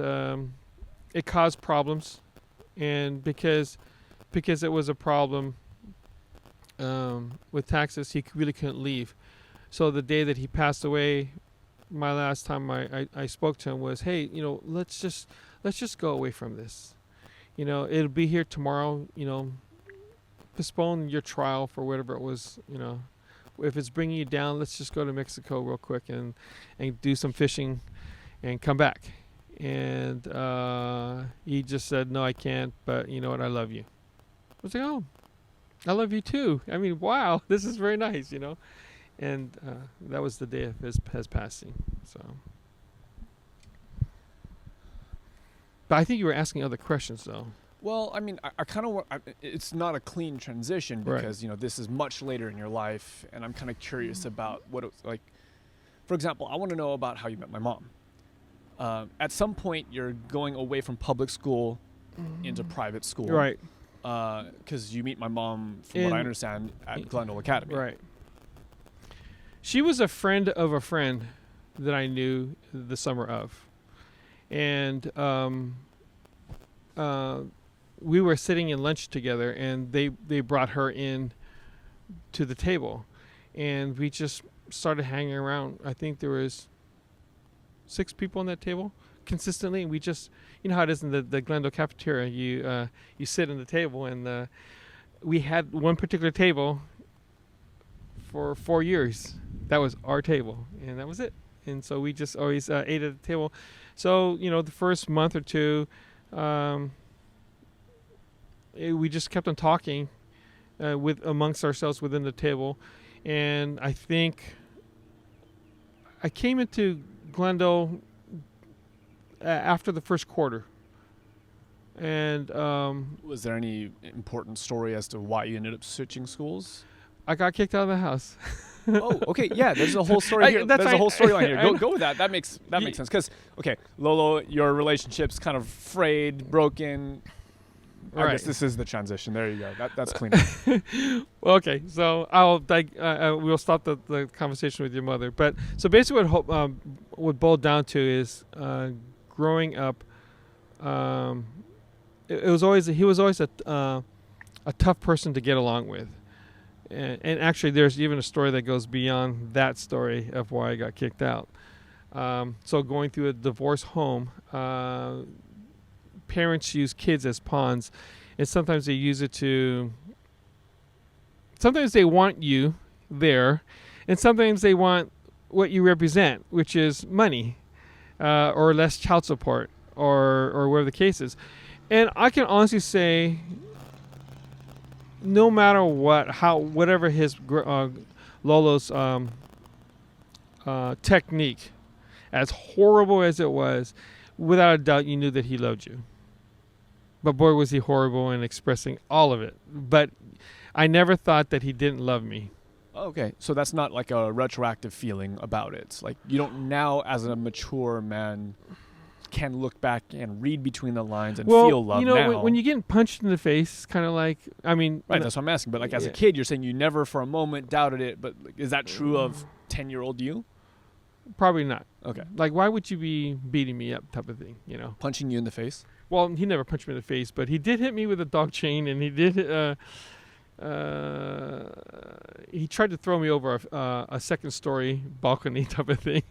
it caused problems. And because it was a problem with taxes, he really couldn't leave. So the day that he passed away, my last time I spoke to him was, "Hey, let's just go away from this. It'll be here tomorrow. Postpone your trial for whatever it was. If it's bringing you down, let's just go to Mexico real quick and do some fishing and come back." And he just said, "No, I can't, but you know what, I love you." I was like, "Oh, I love you too. I mean, wow, this is very nice, And that was the day of his passing. So, but I think you were asking other questions, though. Well, I mean, I kind of want. It's not a clean transition because this is much later in your life, and I'm kind of curious about what it was like. For example, I want to know about how you met my mom. At some point, you're going away from public school into private school, right? Because you meet my mom, from what I understand, at Glendale Academy, right? She was a friend of a friend that I knew the summer of, and we were sitting in lunch together, and they brought her in to the table, and we just started hanging around. I think there was 6 people on that table consistently, and we just, how it is in the Glendale cafeteria, you sit in the table, and we had one particular table for 4 years. That was our table, and that was it. And so we just always ate at the table. So the first month or two, we just kept on talking, with amongst ourselves within the table. And I think I came into Glendale after the first quarter. And Was there any important story as to why you ended up switching schools? I got kicked out of the house. Oh, okay, yeah. There's a whole story here. There's a whole storyline here. Go with that. That makes sense. Because okay, Lolo, your relationship's kind of frayed, broken. I guess this is the transition. There you go. That's clean. Well, okay, so we'll stop the conversation with your mother. But so basically, what boiled down to is growing up. He was always a tough person to get along with. And actually, there's even a story that goes beyond that story of why I got kicked out. So going through a divorce home, parents use kids as pawns, and sometimes they use it to. Sometimes they want you there, and sometimes they want what you represent, which is money, or less child support, or whatever the case is. And I can honestly say, no matter whatever his Lolo's technique, as horrible as it was, without a doubt you knew that he loved you. But boy, was he horrible in expressing all of it. But I never thought that he didn't love me. Okay, so that's not like a retroactive feeling about it. Like you don't now, as a mature man, can look back and read between the lines and feel love now. When you're getting punched in the face, it's kind of like, I mean... Right, that's what I'm asking. But like as a kid, you're saying you never for a moment doubted it. But is that true of 10-year-old you? Probably not. Okay. Like, why would you be beating me up type of thing, Punching you in the face? Well, he never punched me in the face, but he did hit me with a dog chain, and he did... he tried to throw me over a second-story balcony type of thing.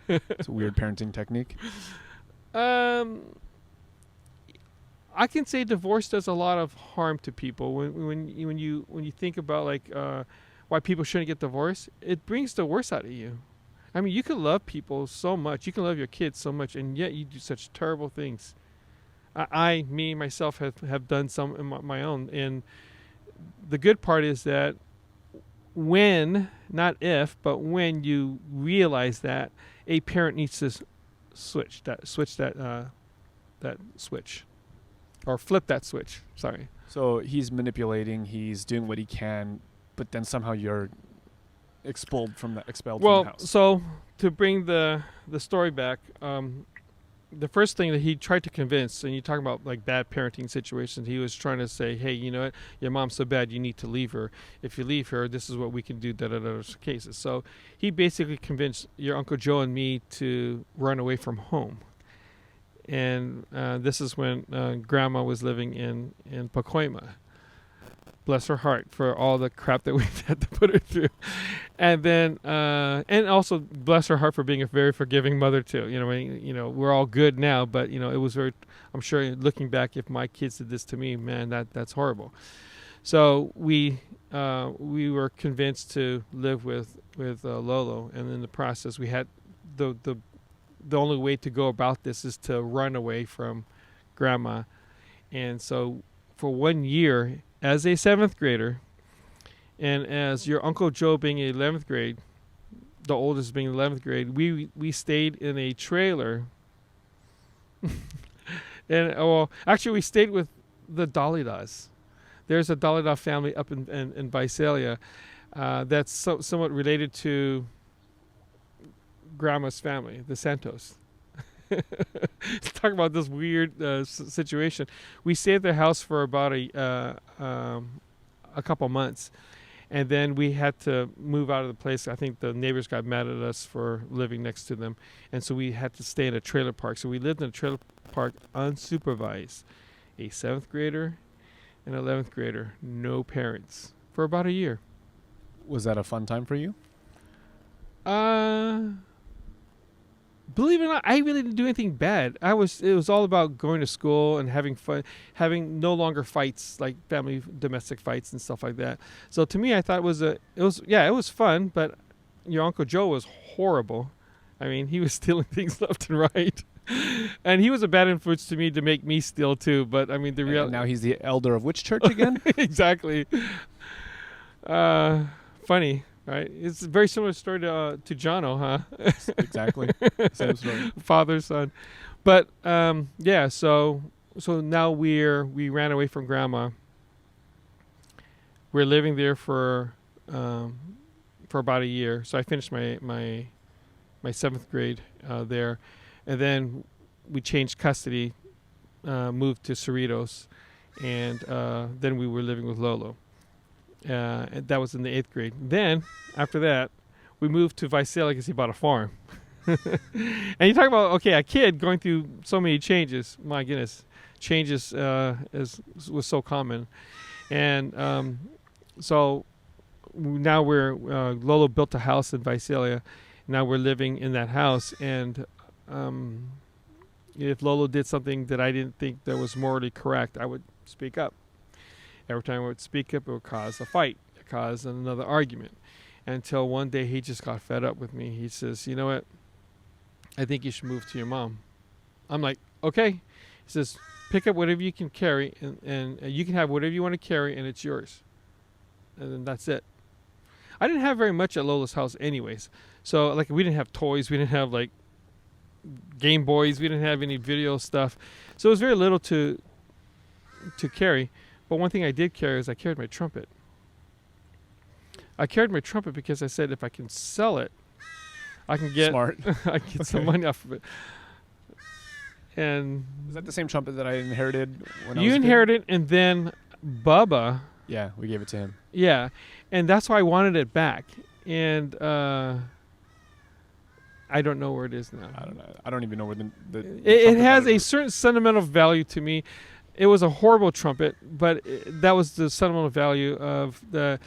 It's a weird parenting technique. I can say divorce does a lot of harm to people. When you think about like why people shouldn't get divorced, it brings the worst out of you. I mean, you can love people so much, you can love your kids so much, and yet you do such terrible things. Myself have done some in my own. And the good part is that when, not if, but when you realize that a parent needs to switch that switch, or flip that switch. Sorry. So he's manipulating. He's doing what he can, but then somehow you're expelled from the house. Well, so to bring the story back, the first thing that he tried to convince, and you talk about like bad parenting situations, he was trying to say, hey, you know what, your mom's so bad, you need to leave her. If you leave her, this is what we can do, cases. So he basically convinced your Uncle Joe and me to run away from home. And this is when Grandma was living in Pacoima. Bless her heart for all the crap that we've had to put her through. And then, and also bless her heart for being a very forgiving mother too. We're all good now, but it was very, I'm sure looking back, if my kids did this to me, man, that's horrible. So we were convinced to live with Lolo. And in the process, we had the only way to go about this is to run away from Grandma. And so for 1 year, as a 7th grader, and as your Uncle Joe being in 11th grade, the oldest being 11th grade, we stayed in a trailer. And actually we stayed with the Dalidas. There's a Dalida family up in Visalia that's somewhat related to Grandma's family, the Santos. Talk about this weird situation. We stayed at their house for about a couple months, and then we had to move out of the place. I think the neighbors got mad at us for living next to them, and so we had to stay in a trailer park. So we lived in a trailer park unsupervised. A 7th grader and 11th grader, no parents, for about a year. Was that a fun time for you? Believe it or not, I really didn't do anything bad. It was all about going to school and having fun, having no longer fights, like domestic fights and stuff like that. So to me, I thought it was fun, but your Uncle Joe was horrible. I mean, he was stealing things left and right. And he was a bad influence to me to make me steal too. But I mean, the real And now he's the elder of which church again? exactly. Funny, right? It's a very similar story to Jono, huh? Exactly. Same story. Father, son. But yeah, so now we ran away from grandma. We're living there for about a year. So I finished my 7th grade there, and then we changed custody, moved to Cerritos, and then we were living with Lolo. And that was in the 8th grade. Then after that, we moved to Visalia because he bought a farm. And you talk about a kid going through so many changes. My goodness, changes was so common, and so now Lolo built a house in Visalia. Now we're living in that house, and if Lolo did something that I didn't think that was morally correct, I would speak up. Every time I would speak up, it would cause a fight, it caused another argument, until one day he just got fed up with me. He says, "You know what? I think you should move to your mom." I'm like, "Okay." He says, "Pick up whatever you can carry, and you can have whatever you want to carry, and it's yours." And then that's it. I didn't have very much at Lola's house anyways. So, like, we didn't have toys. We didn't have, like, Game Boys. We didn't have any video stuff. So it was very little to carry. But one thing I did carry is I carried my trumpet. I carried my trumpet because I said if I can sell it, I can get Smart. I can get some money off of it. And Is that the same trumpet that I inherited when I was you a kid? inherited, and then Bubba. Yeah, we gave it to him. Yeah, and that's why I wanted it back. And I don't know where it is now. I don't know. I don't even know where the It trumpet has got a certain sentimental value to me. It was a horrible trumpet, but that was the sentimental value of the.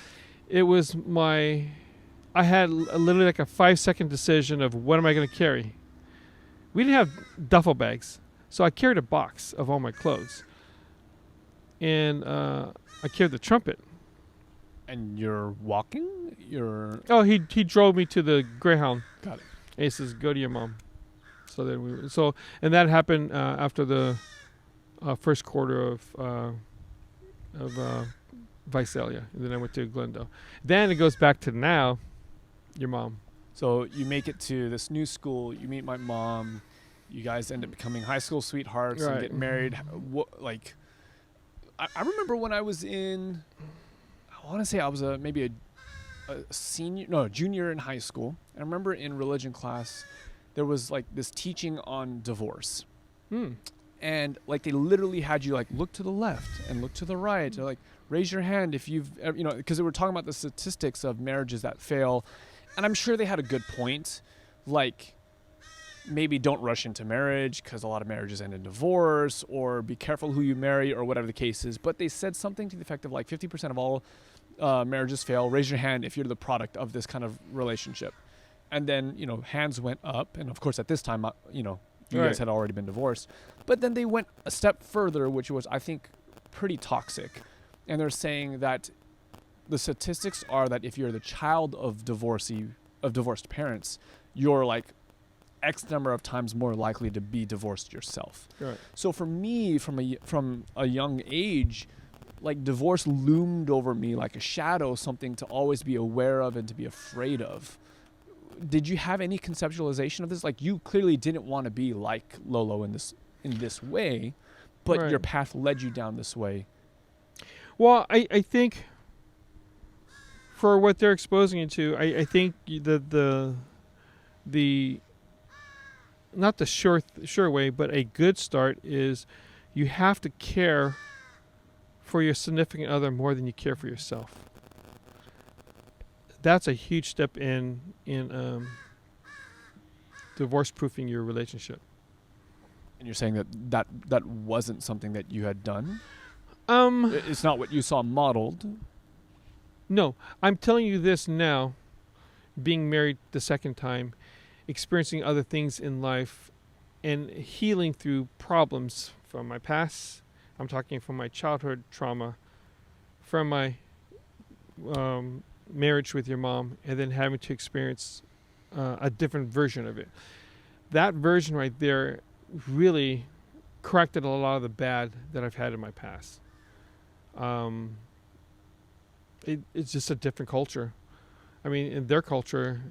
It was my. I had literally like a 5-second decision of what am I going to carry. We didn't have duffel bags, so I carried a box of all my clothes, and I carried the trumpet. And you're walking? Oh, he drove me to the Greyhound. Got it. And he says, "Go to your mom." So then and that happened after the first quarter of Visalia, and then I went to Glendale. Then it goes back to now, your mom. So you make it to this new school. You meet my mom. You guys end up becoming high school sweethearts and Right. get married. I remember when I was in. I want to say I was maybe a junior in high school. And I remember in religion class, there was like this teaching on divorce. And like they literally had you like look to the left and look to the right, or like raise your hand if you've because they were talking about the statistics of marriages that fail, and I'm sure they had a good point, like maybe don't rush into marriage because a lot of marriages end in divorce, or be careful who you marry, or whatever the case is. But they said something to the effect of like 50% of all marriages fail. Raise your hand if you're the product of this kind of relationship. And then hands went up, and of course at this time you guys had already been divorced. But then they went a step further, which was, I think, pretty toxic. And they're saying that the statistics are that if you're the child of divorced parents, you're like X number of times more likely to be divorced yourself. Right. So for me, from a young age, like divorce loomed over me like a shadow, something to always be aware of and to be afraid of. Did you have any conceptualization of this? Like, you clearly didn't want to be like Lolo in this way, but Right. your path led you down this way. Well, I think for what they're exposing you to, I think the not the sure way, but a good start is you have to care for your significant other more than you care for yourself. That's a huge step in divorce proofing your relationship. And you're saying that wasn't something that you had done? Um, It's not what you saw modeled. No, I'm telling you this now, being married the second time, experiencing other things in life, and healing through problems from my past. I'm talking from my childhood trauma, from my marriage with your mom, and then having to experience a different version of it. That version right there really corrected a lot of the bad that I've had in my past. It's just a different culture. I mean, in their culture,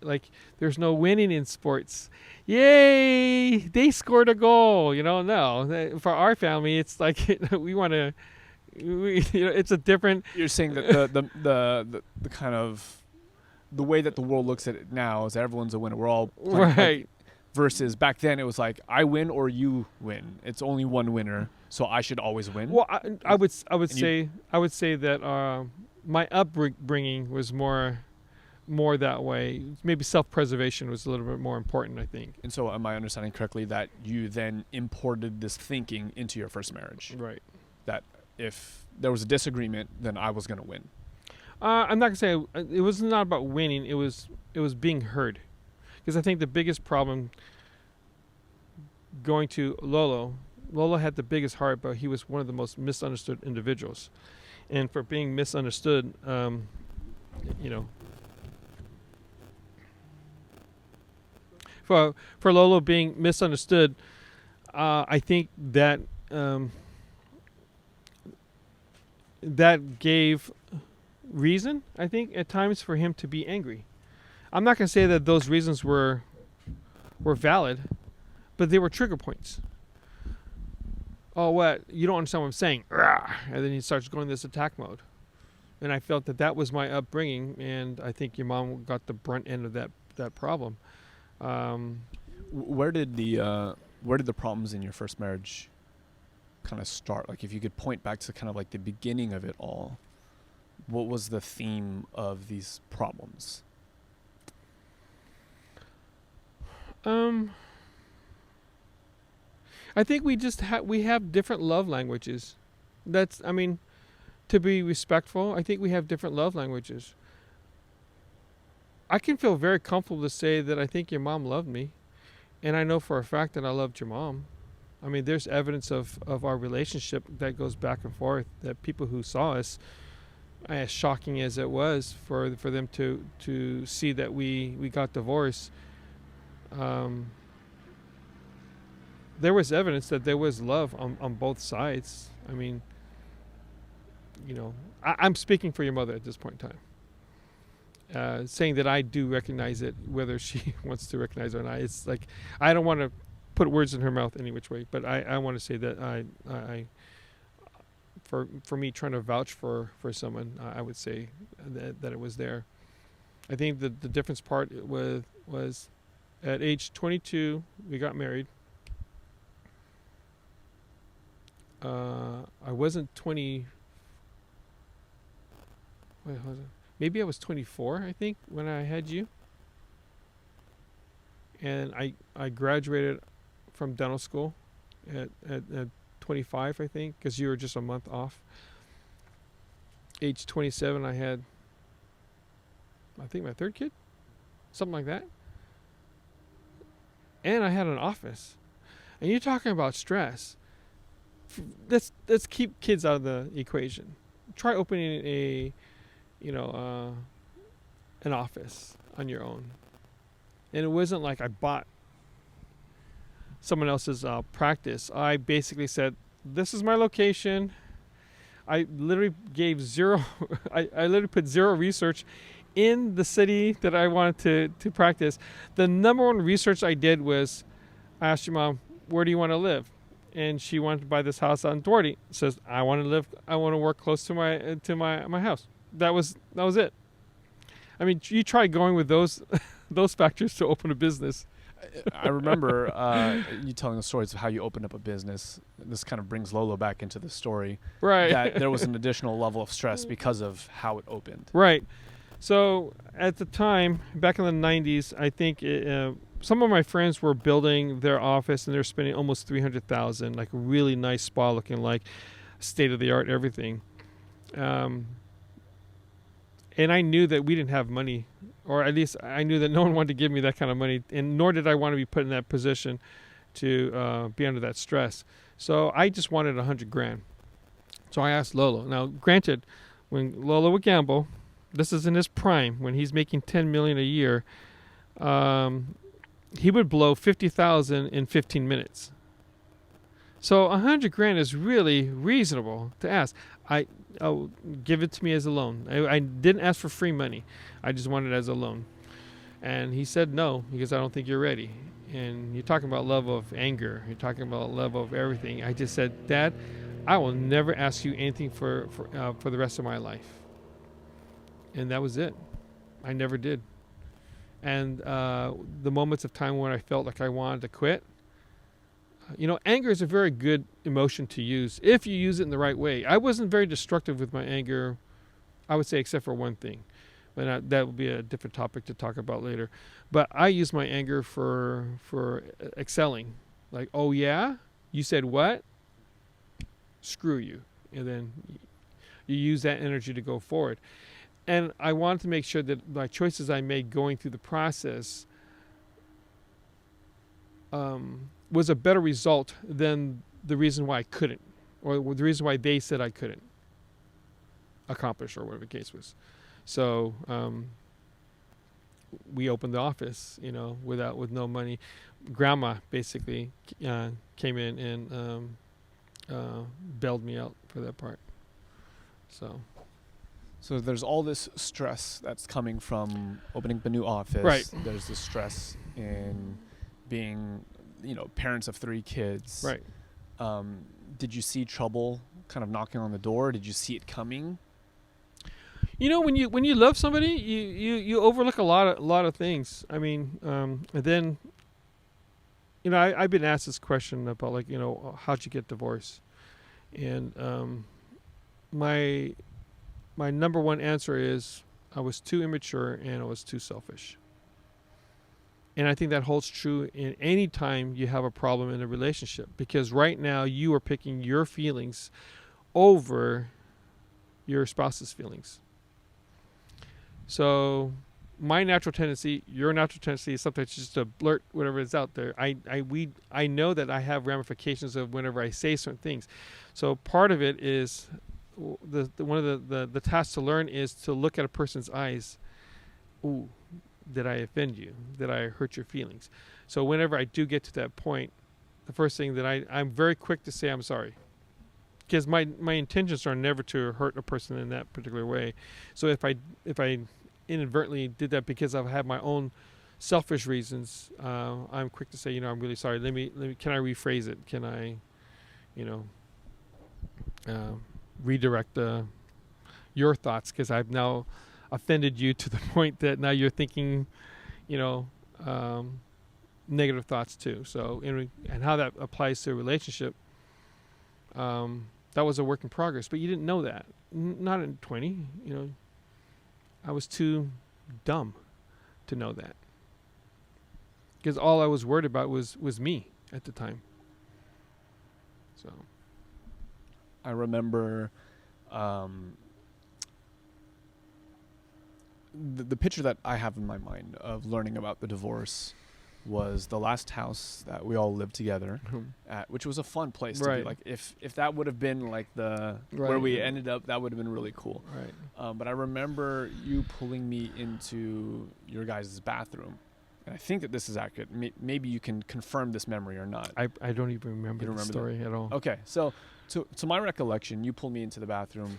like, there's no winning in sports. Yay! They scored a goal. No. For our family, it's like we want to. It's a different. You're saying that the kind of the way that the world looks at it now is that everyone's a winner. We're all playing, Right. Versus back then, it was like, I win or you win. It's only one winner, so I should always win. Well, I would say that my upbringing was more that way. Maybe self-preservation was a little bit more important, I think. And so, am I understanding correctly that you then imported this thinking into your first marriage? Right. That if there was a disagreement, then I was going to win. I'm not gonna say it was not about winning. It was being heard, because I think the biggest problem going to Lolo had the biggest heart, but he was one of the most misunderstood individuals, and for being misunderstood, for Lolo being misunderstood, I think that that gave reason, I think, at times for him to be angry. I'm not going to say that those reasons were valid, but they were trigger points. Oh, what? You don't understand what I'm saying. And then he starts going this attack mode. And I felt that was my upbringing, and I think your mom got the brunt end of that problem. Where did the problems in your first marriage kind of start? Like, if you could point back to kind of like the beginning of it all, what was the theme of these problems? I think we have different love languages. To be respectful, I think we have different love languages. I can feel very comfortable to say that I think your mom loved me, and I know for a fact that I loved your mom. I mean, there's evidence of our relationship that goes back and forth, that people who saw us, as shocking as it was for them to see that we got divorced, there was evidence that there was love on both sides. I mean, I'm speaking for your mother at this point in time, saying that I do recognize it, whether she wants to recognize it or not. It's like, I don't want to put words in her mouth any which way, but I want to say that I for me trying to vouch for someone, I would say that it was there. I think the difference part was at age 22 we got married. I wasn't 20. Wait, was it? Maybe I was 24, I think, when I had you. And I graduated from dental school at 25, I think, because you were just a month off. Age 27, I had, I think, my third kid, something like that. And I had an office. And you're talking about stress. Let's keep kids out of the equation. Try opening an office on your own. And it wasn't like I bought someone else's practice. I basically said, this is my location. I literally gave zero, I literally put zero research in the city that I wanted to practice. The number one research I did was, I asked your mom, where do you want to live? And she wanted to buy this house on Doherty. Says, I want to work close to my house. That was it. I mean, you try going with those factors to open a business. I remember you telling the stories of how you opened up a business. This kind of brings Lolo back into the story. Right. That there was an additional level of stress because of how it opened. Right. So at the time, back in the 90s, I think some of my friends were building their office and they're spending almost $300,000, like a really nice spa looking like state of the art everything. And I knew that we didn't have money, or at least I knew that no one wanted to give me that kind of money, and nor did I want to be put in that position to be under that stress. So I just wanted $100,000. So I asked Lolo. Now, granted, when Lolo would gamble, this is in his prime, when he's making $10 million a year, he would blow 50,000 in 15 minutes. So $100,000 is really reasonable to ask. I'll give it to me as a loan. I didn't ask for free money. I just wanted it as a loan. And he said no, because I don't think you're ready. And you're talking about level of anger. You're talking about level of everything. I just said, Dad, I will never ask you anything for the rest of my life. And that was it. I never did. And the moments of time when I felt like I wanted to quit, anger is a very good emotion to use if you use it in the right way. I wasn't very destructive with my anger, I would say, except for one thing. But that will be a different topic to talk about later. But I use my anger for excelling. Like, oh yeah? You said what? Screw you. And then you use that energy to go forward. And I wanted to make sure that my choices I made going through the process was a better result than the reason why I couldn't, or the reason why they said I couldn't accomplish, or whatever the case was. So we opened the office, with no money. Grandma basically came in and bailed me out for that part. So there's all this stress that's coming from opening up a new office. Right. There's the stress in being, parents of 3 kids. Right. Did you see trouble kind of knocking on the door? Did you see it coming? When you love somebody, you overlook a lot of things. I mean, and then, I've been asked this question about how'd you get divorced, and my number one answer is I was too immature and I was too selfish. And I think that holds true in any time you have a problem in a relationship, because right now you are picking your feelings over your spouse's feelings. So my natural tendency, your natural tendency, is sometimes just to blurt whatever is out there. I know that I have ramifications of whenever I say certain things. So part of it is one of the tasks to learn is to look at a person's eyes. Ooh, did I offend you? Did I hurt your feelings? So whenever I do get to that point, the first thing that I'm very quick to say I'm sorry. Because my intentions are never to hurt a person in that particular way. So if I inadvertently did that because I've had my own selfish reasons, I'm quick to say, I'm really sorry. Let me. Can I rephrase it? Can I, redirect your thoughts, because I've now offended you to the point that now you're thinking, negative thoughts too. So and how that applies to a relationship. That was a work in progress, but you didn't know that. Not in 20, I was too dumb to know that. Because all I was worried about was me at the time. So. I remember the picture that I have in my mind of learning about the divorce was the last house that we all lived together at, which was a fun place to be. Like if that would have been like where we ended up, that would have been really cool. Right. But I remember you pulling me into your guys' bathroom, and I think that this is accurate. Maybe you can confirm this memory or not. I don't even remember the story at all. Okay, so to my recollection, you pull me into the bathroom,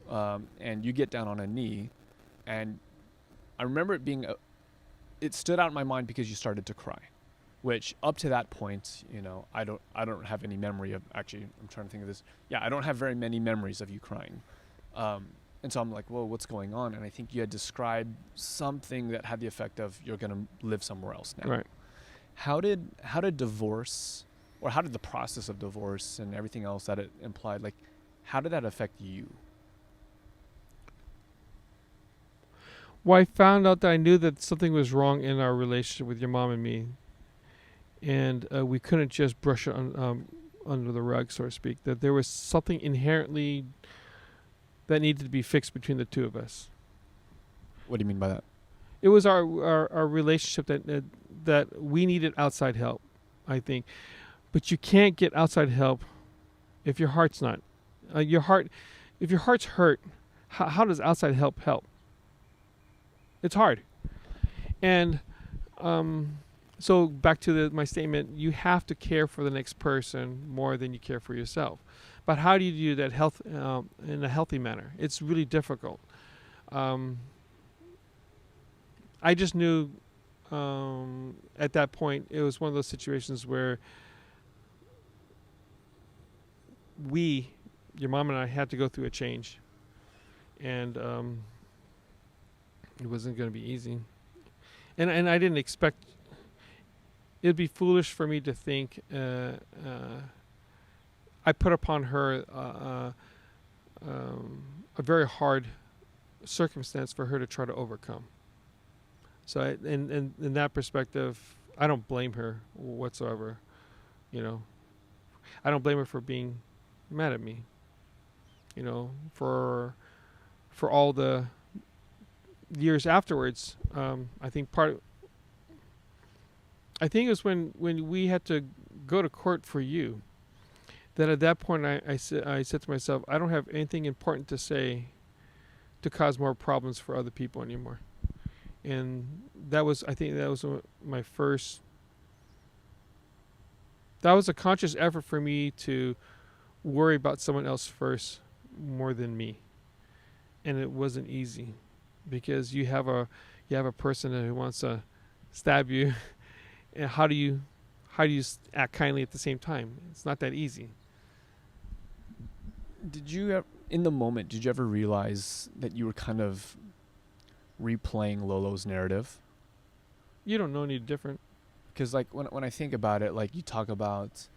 and you get down on a knee, and I remember it being it stood out in my mind because you started to cry, which up to that point, I don't have any memory of. Actually, I'm trying to think of this. Yeah, I don't have very many memories of you crying, and so I'm like, whoa, what's going on? And I think you had described something that had the effect of you're going to live somewhere else now. Right. How did divorce, or how did the process of divorce and everything else that it implied, like, how did that affect you? Well, I found out that I knew that something was wrong in our relationship with your mom and me, and we couldn't just brush it under the rug, so to speak. That there was something inherently that needed to be fixed between the two of us. What do you mean by that? It was our relationship that we needed outside help, I think. But you can't get outside help if your heart's not. If your heart's hurt, how does outside help? It's hard. And So back to my statement, you have to care for the next person more than you care for yourself. But how do you do that in a healthy manner? It's really difficult. I just knew at that point it was one of those situations where your mom and I, had to go through a change, and it wasn't going to be easy. And I didn't expect. It'd be foolish for me to think I put upon her a very hard circumstance for her to try to overcome. So in that perspective, I don't blame her whatsoever. You know, I don't blame her for being mad at me. You know, for all the years afterwards. I think it was when we had to go to court for you, that at that point I said to myself, I don't have anything important to say to cause more problems for other people anymore. And that was my first. That was a conscious effort for me to worry about someone else first more than me. And it wasn't easy, because you have a person who wants to stab you. And how do you act kindly at the same time? It's not that easy. In the moment, did you ever realize that you were kind of replaying Lolo's narrative? You don't know any different. Because like when I think about it, like you talk about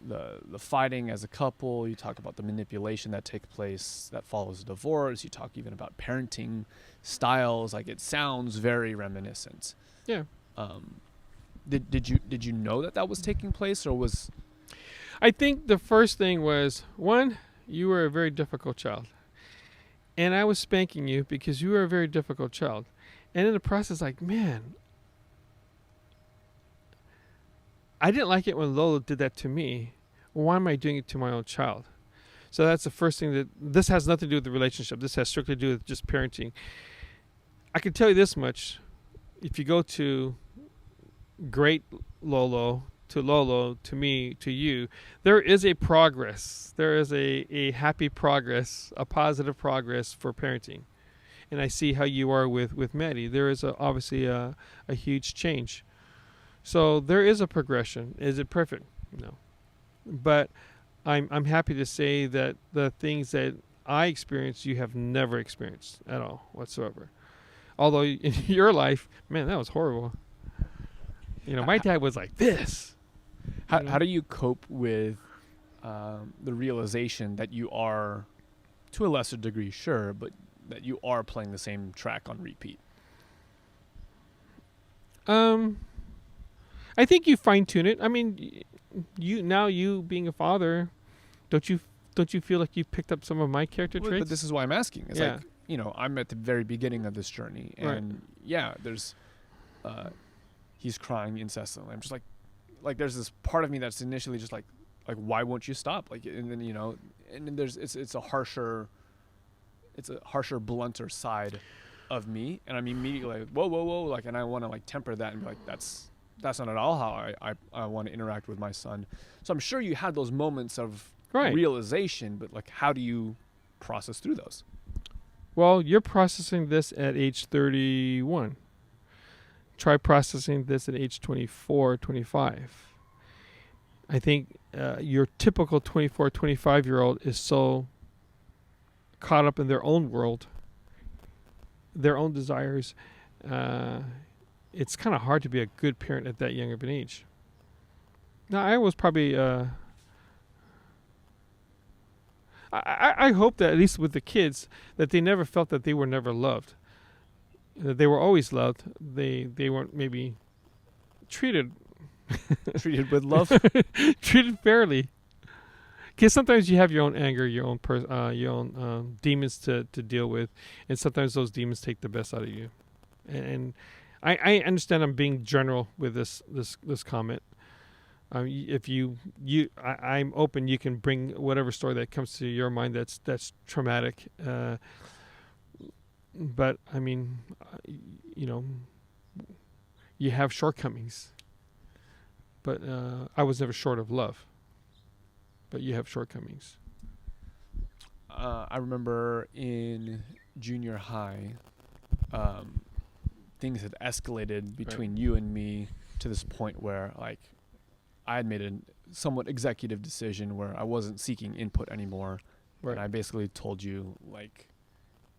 the fighting as a couple, you talk about the manipulation that takes place that follows a divorce, you talk even about parenting styles. Like it sounds very reminiscent. Yeah. Did you know that was taking place, or was? I think the first thing was, one, you were a very difficult child, and I was spanking you because you were a very difficult child, and in the process, like, man, I didn't like it when Lola did that to me. Why am I doing it to my own child? So that's the first thing. That this has nothing to do with the relationship. This has strictly to do with just parenting. I can tell you this much: if you go to great Lolo, to me, to you, there is a progress. There is a happy progress, a positive progress for parenting. And I see how you are with Maddie. There is obviously a huge change. So there is a progression. Is it perfect? No. But I'm happy to say that the things that I experienced, you have never experienced at all whatsoever. Although in your life, man, that was horrible. You know, my dad was like this. How do you cope with the realization that you are, to a lesser degree, sure, but that you are playing the same track on repeat? I think you fine tune it. I mean, you being a father, don't you feel like you picked up some of my character traits? But this is why I'm asking. It's like, you know, I'm at the very beginning of this journey, and there's he's crying incessantly. I'm just like there's this part of me that's initially just like why won't you stop? Like, and then, you know, and then there's it's a harsher, blunter side of me, and I'm immediately like whoa, like, and I want to like temper that and be like that's not at all how I want to interact with my son. So I'm sure you had those moments of realization, but like, how do you process through those? Well, you're processing this at age 31. Try processing this at age 24, 25. I think your typical 24, 25-year-old is so caught up in their own world, their own desires. It's kind of hard to be a good parent at that young of an age. Now, I was probably... I hope that, at least with the kids, that they never felt that they were never loved. That they were always loved. They weren't maybe treated with love, treated fairly. Because sometimes you have your own anger, your own demons to deal with, and sometimes those demons take the best out of you. And I understand I'm being general with this comment. If I'm open. You can bring whatever story that comes to your mind that's traumatic. But I mean, you know, you have shortcomings, but I was never short of love. But you have shortcomings. I remember in junior high, things had escalated between you and me to this point where, like, I had made a somewhat executive decision where I wasn't seeking input anymore. Right. And I basically told you, like,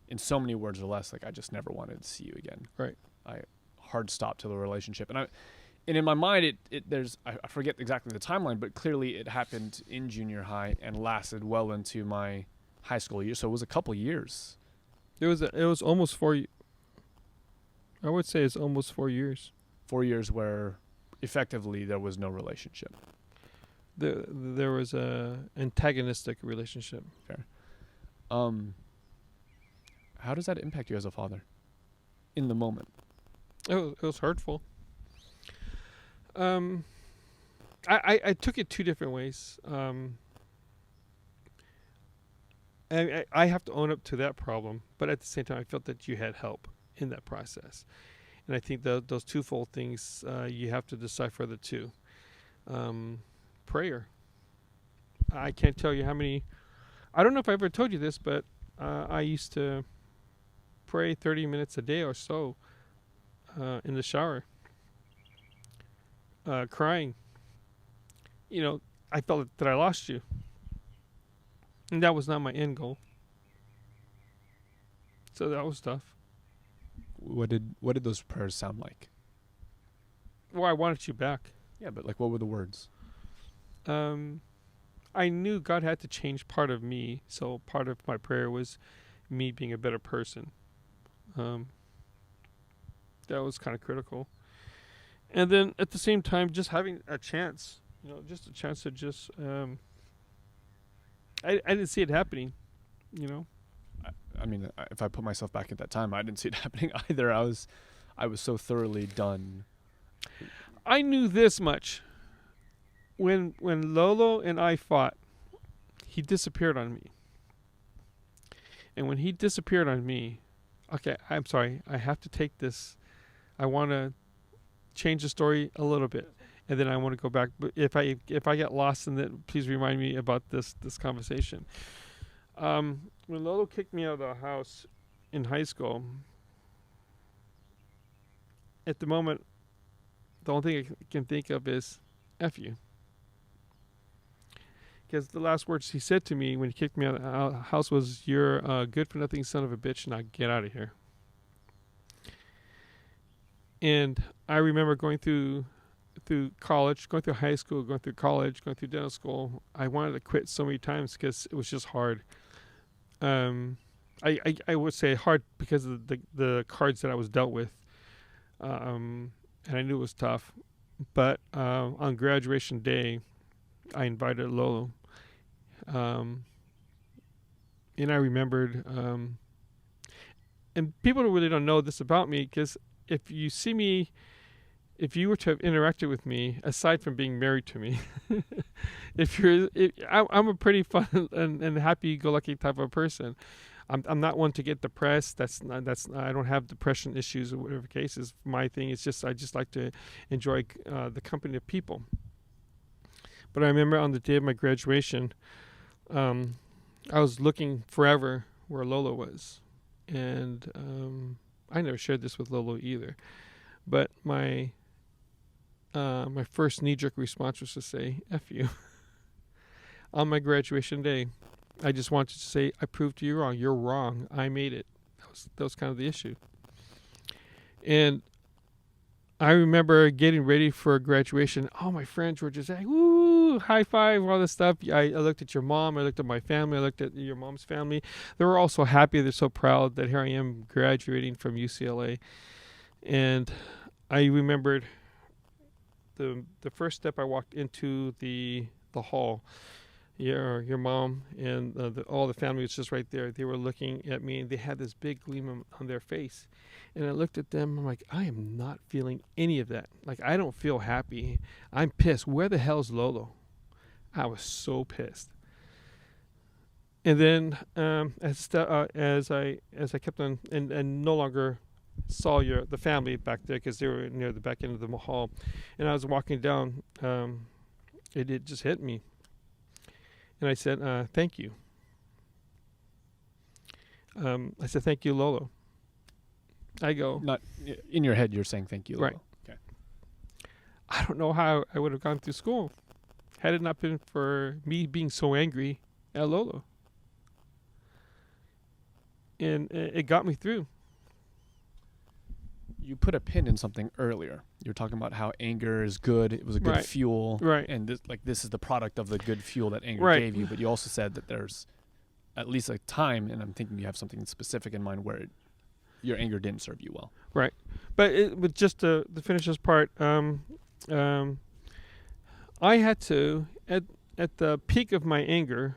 in so many words or less, like, I just never wanted to see you again. Right. I hard stop to the relationship. And in my mind, I forget exactly the timeline, but clearly it happened in junior high and lasted well into my high school year. So it was a couple years. It was almost 4. I would say it's almost 4 years. 4 years where effectively there was no relationship. There was a antagonistic relationship. Fair. How does that impact you as a father in the moment? It was hurtful. I took it two different ways. I have to own up to that problem, but at the same time, I felt that you had help in that process, and I think those twofold things you have to decipher the two. Prayer. I can't tell you how many. I don't know if I ever told you this, but I used to pray 30 minutes a day or so in the shower, crying. I felt that I lost you. And that was not my end goal. So that was tough. What did those prayers sound like? Well, I wanted you back. Yeah, but like, what were the words? I knew God had to change part of me, so part of my prayer was me being a better person. That was kind of critical. And then at the same time, just having a chance, just a chance to just, I didn't see it happening, I mean, if I put myself back at that time, I didn't see it happening either. I was so thoroughly done. I knew this much. When Lolo and I fought, he disappeared on me. And when he disappeared on me, okay, I'm sorry, I have to take this. I want to change the story a little bit, and then I want to go back. But if I get lost in it, please remind me about this conversation. When Lolo kicked me out of the house in high school, at the moment, the only thing I can think of is F you. Because the last words he said to me when he kicked me out of the house was, "You're a good-for-nothing son of a bitch, now get out of here." And I remember going through college, going through high school, going through college, going through dental school. I wanted to quit so many times because it was just hard. I would say hard because of the cards that I was dealt with. And I knew it was tough. But on graduation day, I invited Lolo. And I remembered, and people really don't know this about me, because if you see me, if you were to have interacted with me, aside from being married to me, I'm a pretty fun and happy-go-lucky type of person. I'm not one to get depressed. I don't have depression issues or whatever the case is. My thing is I just like to enjoy the company of people. But I remember on the day of my graduation, I was looking forever where Lolo was, and I never shared this with Lolo either. But my first knee-jerk response was to say "F you." On my graduation day, I just wanted to say, "I proved you wrong. You're wrong. I made it." That was kind of the issue. And I remember getting ready for graduation. All my friends were just like, "Woo, high five," all this stuff. I looked at your mom. I looked at my family. I looked at your mom's family. They were all so happy. They're so proud that here I am graduating from UCLA. And I remembered the first step I walked into the hall. Your mom and all the family was just right there. They were looking at me, and they had this big gleam on their face. And I looked at them. I'm like, I am not feeling any of that. Like, I don't feel happy. I'm pissed. Where the hell's Lolo? I was so pissed. And then as I kept on and no longer saw the family back there because they were near the back end of the hall, and I was walking down. It just hit me, and I said, "Thank you." I said, "Thank you, Lolo." I go, Not in your head. You're saying thank you, Lolo. Right. Okay. I don't know how I would have gone through school had it not been for me being so angry at Lolo. And it got me through. You put a pin in something earlier. You were talking about how anger is good. It was a good Right. fuel. Right. And this is the product of the good fuel that anger Right. gave you. But you also said that there's at least a time, and I'm thinking you have something specific in mind where your anger didn't serve you well. Right. But just to finish this part, I had to, at the peak of my anger,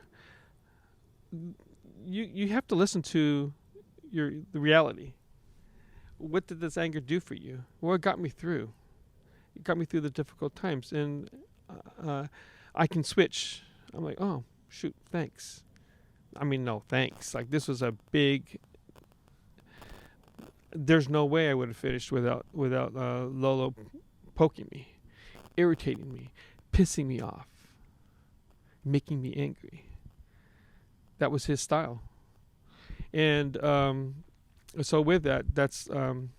you have to listen to the reality. What did this anger do for you? Well, it got me through. It got me through the difficult times, and I can switch. I'm like, oh shoot, thanks. I mean, no, thanks. Like, this was a big. There's no way I would have finished without Lolo poking me, irritating me, pissing me off, making me angry. That was his style, and so with that, that's and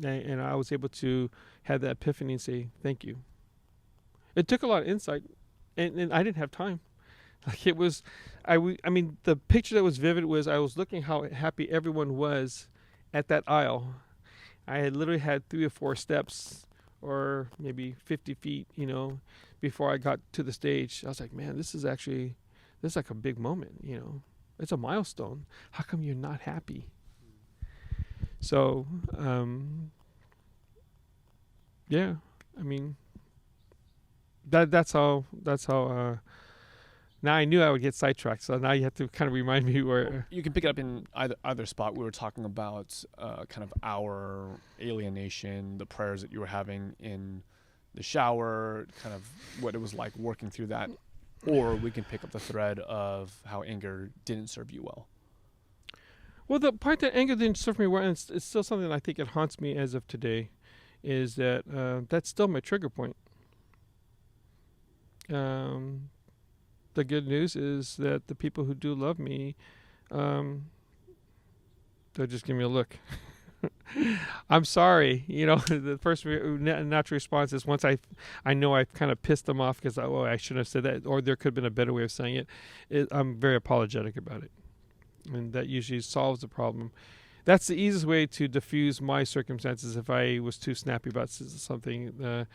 I was able to have that epiphany and say thank you. It took a lot of insight, and I didn't have time. Like, it was, I mean, the picture that was vivid was I was looking how happy everyone was at that aisle. I had literally had 3 or 4 steps, or maybe 50 feet, before I got to the stage. I was like, man, this is like a big moment, It's a milestone. How come you're not happy? So, yeah, I mean, that's how. Now I knew I would get sidetracked, so now you have to kind of remind me where. You can pick it up in either spot. We were talking about kind of our alienation, the prayers that you were having in the shower, kind of what it was like working through that. Or we can pick up the thread of how anger didn't serve you well. Well, the part that anger didn't serve me well, and it's still something I think it haunts me as of today, is that that's still my trigger point. The good news is that the people who do love me, they'll just give me a look. I'm sorry. The first natural response is once I know I've kind of pissed them off because I shouldn't have said that, or there could have been a better way of saying it. I'm very apologetic about it, and that usually solves the problem. That's the easiest way to diffuse my circumstances if I was too snappy about something.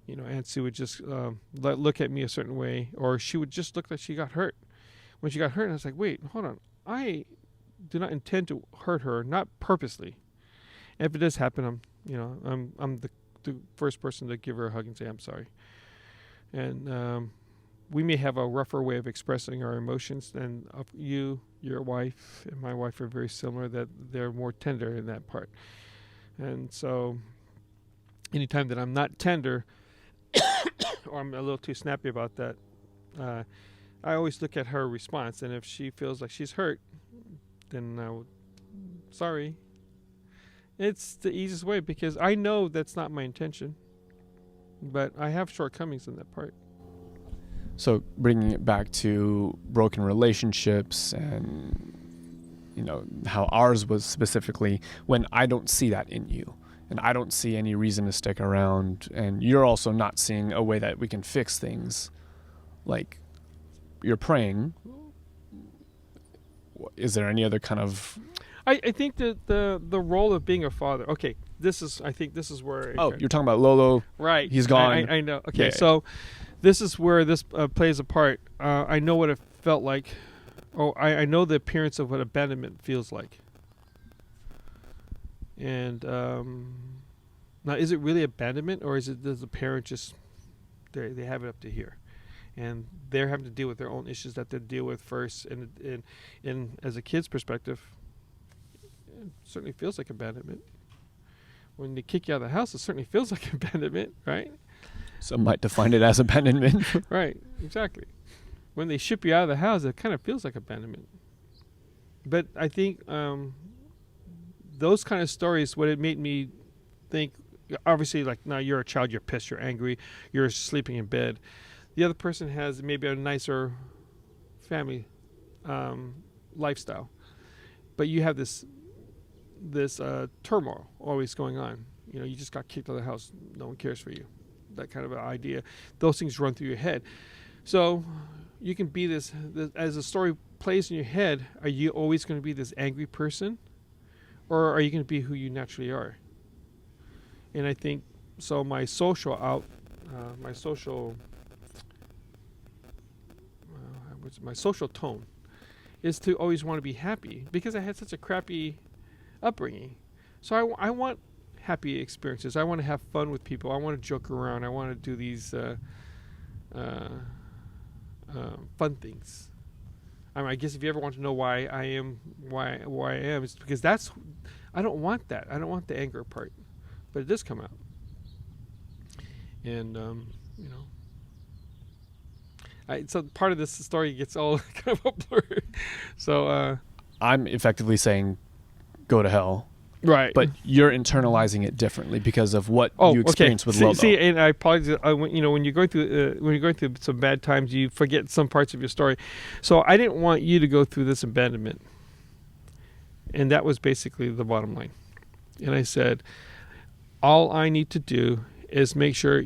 Aunt Sue would just look at me a certain way, or she would just look like she got hurt. When she got hurt, I was like, wait, hold on. I do not intend to hurt her, not purposely. And if it does happen, I'm the first person to give her a hug and say, I'm sorry. And we may have a rougher way of expressing our emotions than your wife, and my wife are very similar, that they're more tender in that part. And so anytime that I'm not tender, or I'm a little too snappy about that, I always look at her response, and if she feels like she's hurt, then sorry. It's the easiest way, because I know that's not my intention, but I have shortcomings in that part. So bringing it back to broken relationships and, how ours was specifically, when I don't see that in you, and I don't see any reason to stick around, and you're also not seeing a way that we can fix things, like you're praying. Is there any other kind of... I think that the role of being a father. Okay, I think this is where. You're talking about Lolo. Right. He's gone. I know. Okay, Yeah. So this is where this plays a part. I know what it felt like. I know the appearance of what abandonment feels like. And now, is it really abandonment, or does the parent just they have it up to here, and they're having to deal with their own issues that they deal with first, and as a kid's perspective, it certainly feels like abandonment. When they kick you out of the house, it certainly feels like abandonment, right? Some might define it as abandonment. Right, exactly. When they ship you out of the house, it kind of feels like abandonment. But I think those kind of stories, what it made me think, obviously, like, now you're a child, you're pissed, you're angry, you're sleeping in bed. The other person has maybe a nicer family lifestyle, but you have this turmoil always going on. You know, you just got kicked out of the house, no one cares for you, that kind of an idea. Those things run through your head. So you can be this as the story plays in your head, are you always going to be this angry person, or are you going to be who you naturally are? And I think so. My social tone is to always want to be happy, because I had such a crappy upbringing. So I want happy experiences. I want to have fun with people. I want to joke around. I want to do these fun things. I mean, I guess if you ever want to know why I am, it's because I don't want that. I don't want the anger part, but it does come out. And so part of this story gets all kind of a blur. So I'm effectively saying, go to hell. Right. But you're internalizing it differently because of what you experienced with Lolo. See, and I apologize. When you're going through some bad times, you forget some parts of your story. So I didn't want you to go through this abandonment, and that was basically the bottom line. And I said, all I need to do is make sure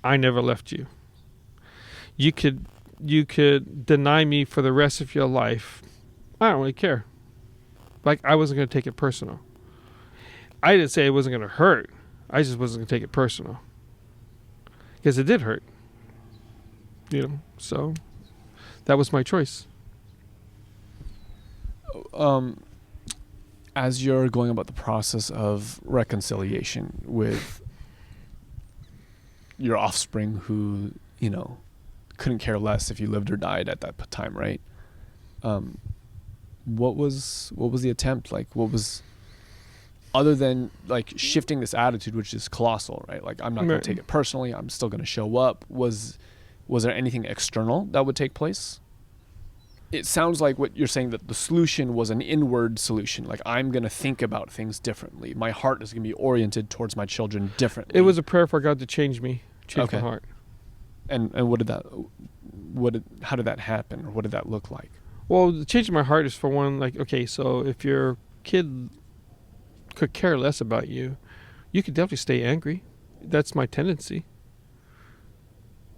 I never left you. You could deny me for the rest of your life. I don't really care. Like, I wasn't going to take it personal. I didn't say it wasn't going to hurt. I just wasn't going to take it personal. Because it did hurt. So that was my choice. As you're going about the process of reconciliation with your offspring who, couldn't care less if you lived or died at that time, right? What was the attempt like? What was, other than like shifting this attitude, which is colossal, right? Like, I'm not going to take it personally. I'm still going to show up. Was there anything external that would take place? It sounds like what you're saying, that the solution was an inward solution. Like, I'm going to think about things differently. My heart is going to be oriented towards my children differently. It was a prayer for God to change me, my heart. And how did that happen? Or what did that look like? Well, the change in my heart is, for one, like, okay, so if your kid could care less about you, you could definitely stay angry. That's my tendency.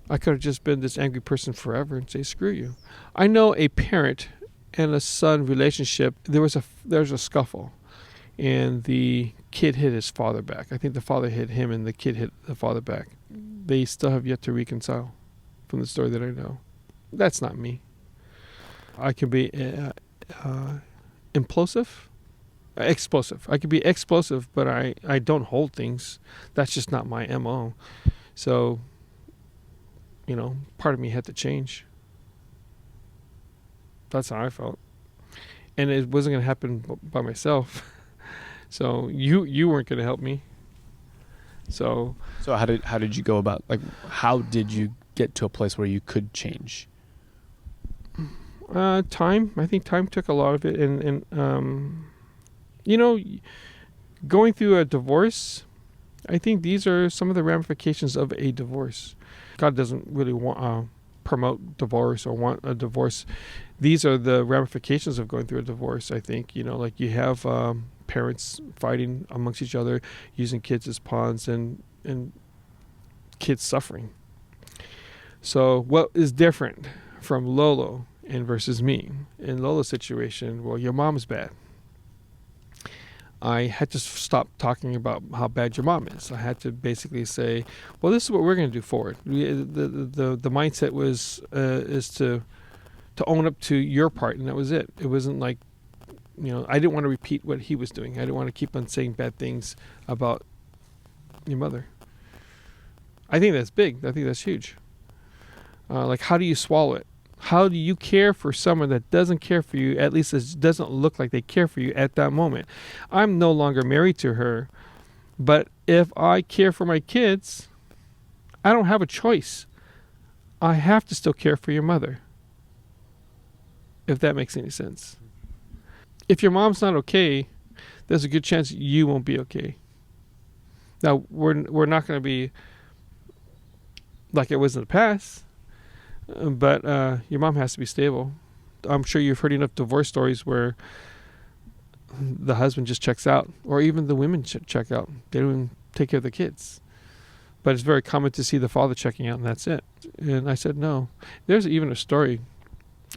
I could have just been this angry person forever and say, screw you. I know a parent and a son relationship, there was a scuffle, and the kid hit his father back. I think the father hit him and the kid hit the father back. They still have yet to reconcile, from the story that I know. That's not me. I can be explosive. I could be explosive, but I don't hold things. That's just not my MO. So, part of me had to change. That's how I felt. And it wasn't going to happen by myself. So you weren't going to help me. So how did you go about, like, how did you get to a place where you could change? Time. I think time took a lot of it, and going through a divorce, I think these are some of the ramifications of a divorce. God doesn't really want promote divorce or want a divorce. These are the ramifications of going through a divorce. I think like you have parents fighting amongst each other, using kids as pawns, and kids suffering. So what is different from Lolo and versus me? In Lolo's situation, well, your mom's bad. I had to stop talking about how bad your mom is. I had to basically say, well, this is what we're going to do forward. The mindset was is to own up to your part, and that was it. It wasn't like, I didn't want to repeat what he was doing. I didn't want to keep on saying bad things about your mother. I think that's big. I think that's huge. Like, how do you swallow it? How do you care for someone that doesn't care for you, at least it doesn't look like they care for you at that moment? I'm no longer married to her, but if I care for my kids, I don't have a choice. I have to still care for your mother, if that makes any sense. If your mom's not okay, there's a good chance you won't be okay. Now, we're not going to be like it was in the past, but your mom has to be stable. I'm sure you've heard enough divorce stories where the husband just checks out, or even the women check out. They don't even take care of the kids. But it's very common to see the father checking out, and that's it. And I said, no. There's even a story.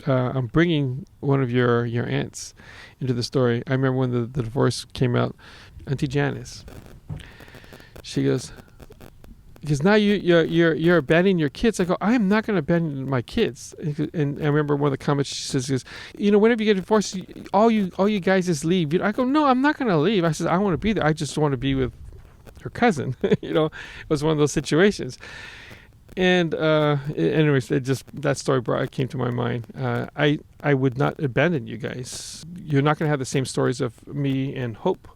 I'm bringing one of your aunts into the story. I remember when the divorce came out, Auntie Janice. She goes, because now you're abandoning your kids. I go, I am not going to abandon my kids. And I remember one of the comments she says, whenever you get divorced, all you guys just leave. I go, no, I'm not going to leave. I said, I want to be there. I just want to be with her cousin. It was one of those situations. And anyways, that story came to my mind. I would not abandon you guys. You're not going to have the same stories of me and Hope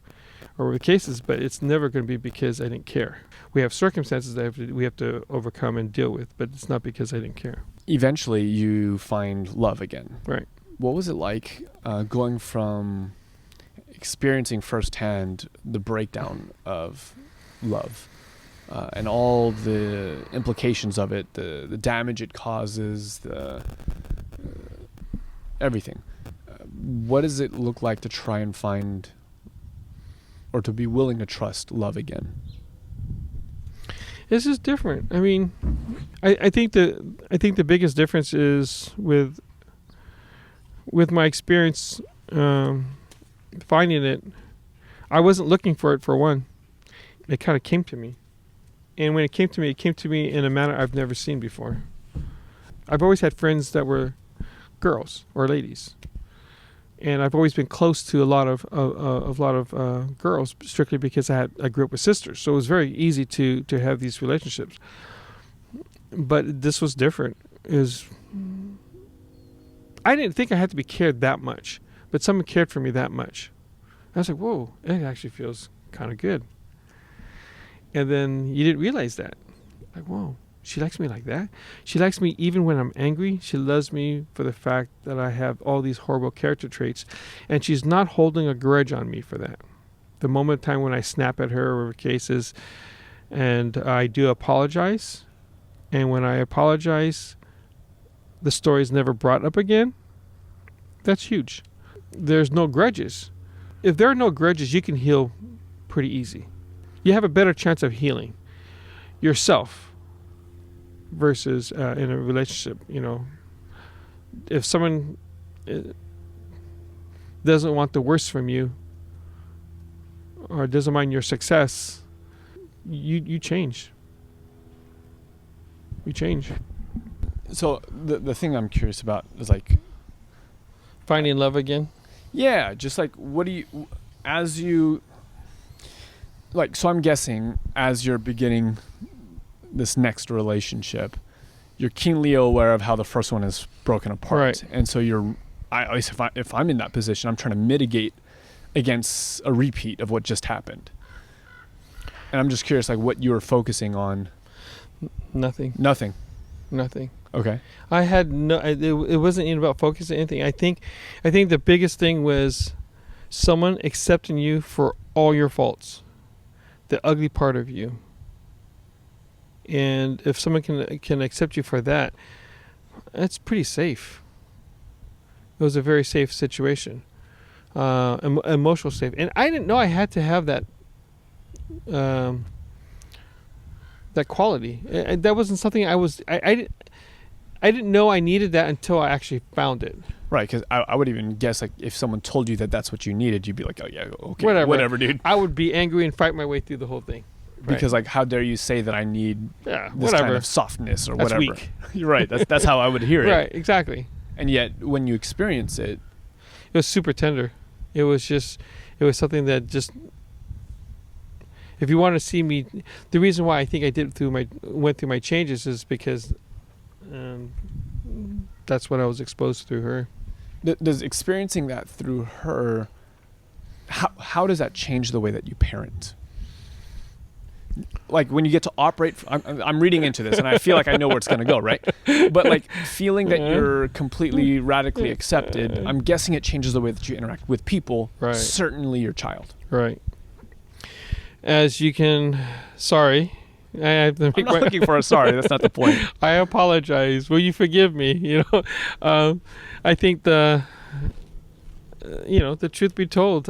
or the cases, but it's never going to be because I didn't care. We have circumstances that we have to overcome and deal with, but it's not because I didn't care. Eventually, you find love again. Right. What was it like going from experiencing firsthand the breakdown of love and all the implications of it, the damage it causes, everything? What does it look like to try and find, or to be willing to trust love again? This is different. I mean, I think the biggest difference is with my experience finding it. I wasn't looking for it, for one. It kind of came to me. And when it came to me in a manner I've never seen before. I've always had friends that were girls or ladies. And I've always been close to a lot of girls, strictly because I grew up with sisters, so it was very easy to have these relationships. But this was different. I didn't think I had to be cared that much, but someone cared for me that much. I was like, whoa, it actually feels kind of good. And then you didn't realize that, like, whoa. She likes me like that. She likes me even when I'm angry. She loves me for the fact that I have all these horrible character traits. And she's not holding a grudge on me for that. The moment of time when I snap at her over cases, and I do apologize. And when I apologize, the story is never brought up again. That's huge. There's no grudges. If there are no grudges, you can heal pretty easy. You have a better chance of healing yourself versus in a relationship. If someone doesn't want the worst from you or doesn't mind your success, you change. You change. So the thing I'm curious about is like finding love again. Yeah, just like so I'm guessing as you're beginning this next relationship, you're keenly aware of how the first one is broken apart. Right. And so if I'm in that position, I'm trying to mitigate against a repeat of what just happened. And I'm just curious, like, what you were focusing on. Nothing. Okay. I had it wasn't even about focusing on anything. I think the biggest thing was someone accepting you for all your faults, the ugly part of you. And if someone can accept you for that, that's pretty safe. It was a very safe situation, emotional safe. And I didn't know I had to have that that quality. That wasn't something I didn't know I needed that until I actually found it. Right, because I would even guess, like, if someone told you that that's what you needed, you'd be like, oh yeah, okay, whatever, dude. I would be angry and fight my way through the whole thing. Because, like, how dare you say that I need this kind of softness or that's whatever. Weak. You're right. That's how I would hear it. Right, exactly. And yet, when you experience it was super tender. It was something that just, if you want to see me, the reason why I think I went through my changes is because that's what I was exposed through her. Does experiencing that through her, how does that change the way that you parent? like when you get to operate, I'm reading into this and I feel like I know where it's going to go, right? But like feeling that you're completely radically accepted, I'm guessing it changes the way that you interact with people, Right. certainly your child. Right. As you can, sorry. I'm not looking for a sorry. That's not the point. I apologize. Will you forgive me? I think the truth be told,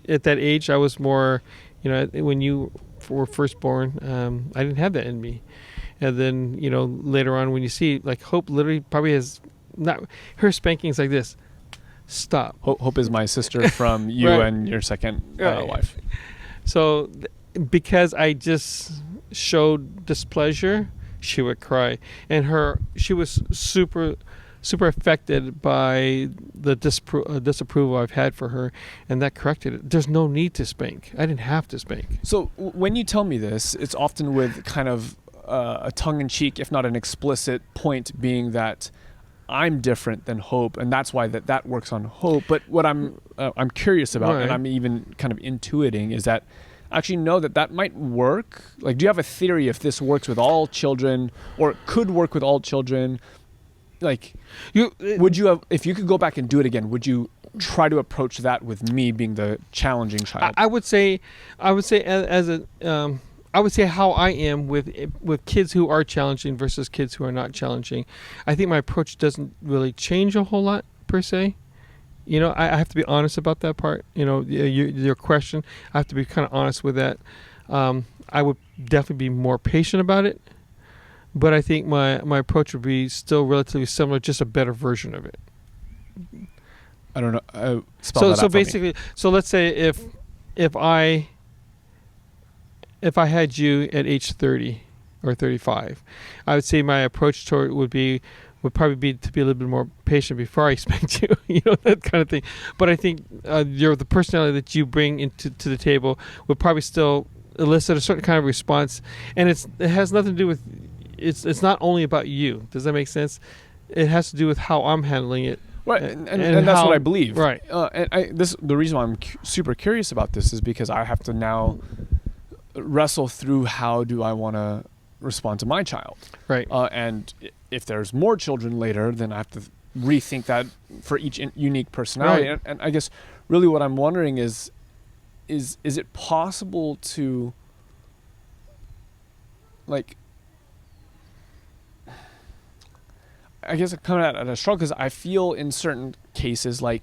at that age, I was more, when you were first born, I didn't have that in me. And then, later on when you see, like Hope literally probably has not, her spankings like this. Stop. Hope is my sister from you Right. and your second Right. wife. So because I just showed displeasure, she would cry. And she was super affected by the disapproval I've had for her, and that corrected it. There's no need to spank. I didn't have to spank. So when you tell me this, it's often with kind of a tongue-in-cheek, if not an explicit point, being that I'm different than Hope, and that's why that works on Hope. But what I'm curious about, Right. and I'm even kind of intuiting, is that I actually know that might work. Like, do you have a theory if this works with all children, or could work with all children? Like, would you have, if you could go back and do it again, would you try to approach that with me being the challenging child? I would say I would say how I am with kids who are challenging versus kids who are not challenging. I think my approach doesn't really change a whole lot per se. I have to be honest about that part. Your question, I have to be kind of honest with that. I would definitely be more patient about it, but I think my approach would be still relatively similar, just a better version of it. I don't know. Spell that out So for me. basically, so let's say if I had you at age 30 or 35, I would say my approach toward it would probably be to be a little bit more patient before I spanked you, that kind of thing. But I think the personality that you bring to the table would probably still elicit a certain kind of response, and it has nothing to do with it's not only about you. Does that make sense? It has to do with how I'm handling it. Right, and that's what I believe. Right. And the reason why I'm super curious about this is because I have to now wrestle through how do I want to respond to my child. Right. And if there's more children later, then I have to rethink that for each unique personality. Right. And I guess really what I'm wondering is it possible to, like, I guess I'm coming at a struggle because I feel in certain cases like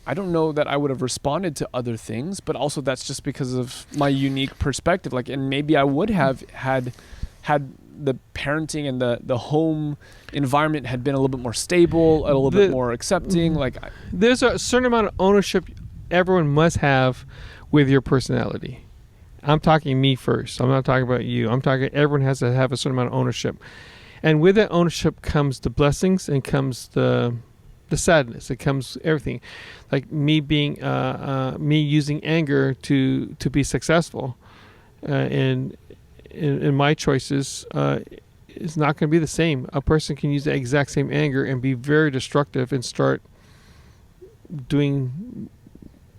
I don't know that I would have responded to other things, but also that's just because of my unique perspective. Like, and maybe I would have had the parenting and the home environment had been a little bit more stable, a little bit more accepting. Like, there's a certain amount of ownership everyone must have with your personality. I'm talking me first. I'm not talking about you. I'm talking everyone has to have a certain amount of ownership. And with that ownership comes the blessings and comes the sadness. It comes everything. Like me being me using anger to be successful, and in my choices is not going to be the same. A person can use the exact same anger and be very destructive and start doing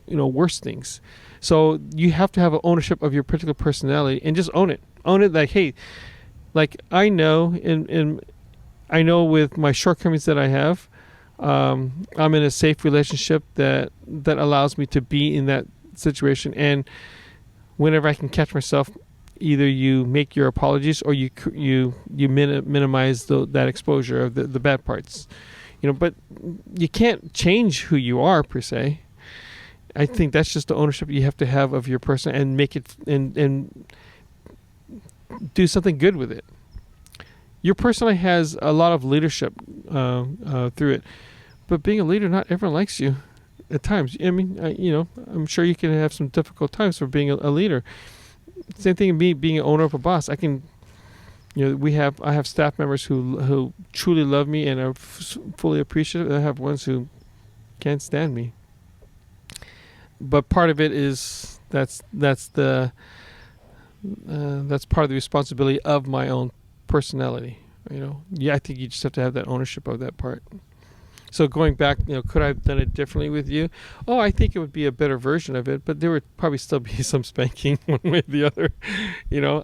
worse things. So you have to have an ownership of your particular personality and just own it. Own it. Like, hey, like I know I know with my shortcomings that I have, I'm in a safe relationship that allows me to be in that situation. And whenever I can catch myself, either you make your apologies or you minimize that exposure of the bad parts, but you can't change who you are per se. I think that's just the ownership you have to have of your person and make it and do something good with it. Your personality has a lot of leadership through it, but being a leader, not everyone likes you at times. I mean, I'm sure you can have some difficult times for being a leader. Same thing in me being an owner of a boss. I can, I have staff members who truly love me and are fully appreciative. I have ones who can't stand me. But part of it is that's part of the responsibility of my own personality. I think you just have to have that ownership of that part. So going back, could I have done it differently with you? Oh, I think it would be a better version of it, but there would probably still be some spanking one way or the other.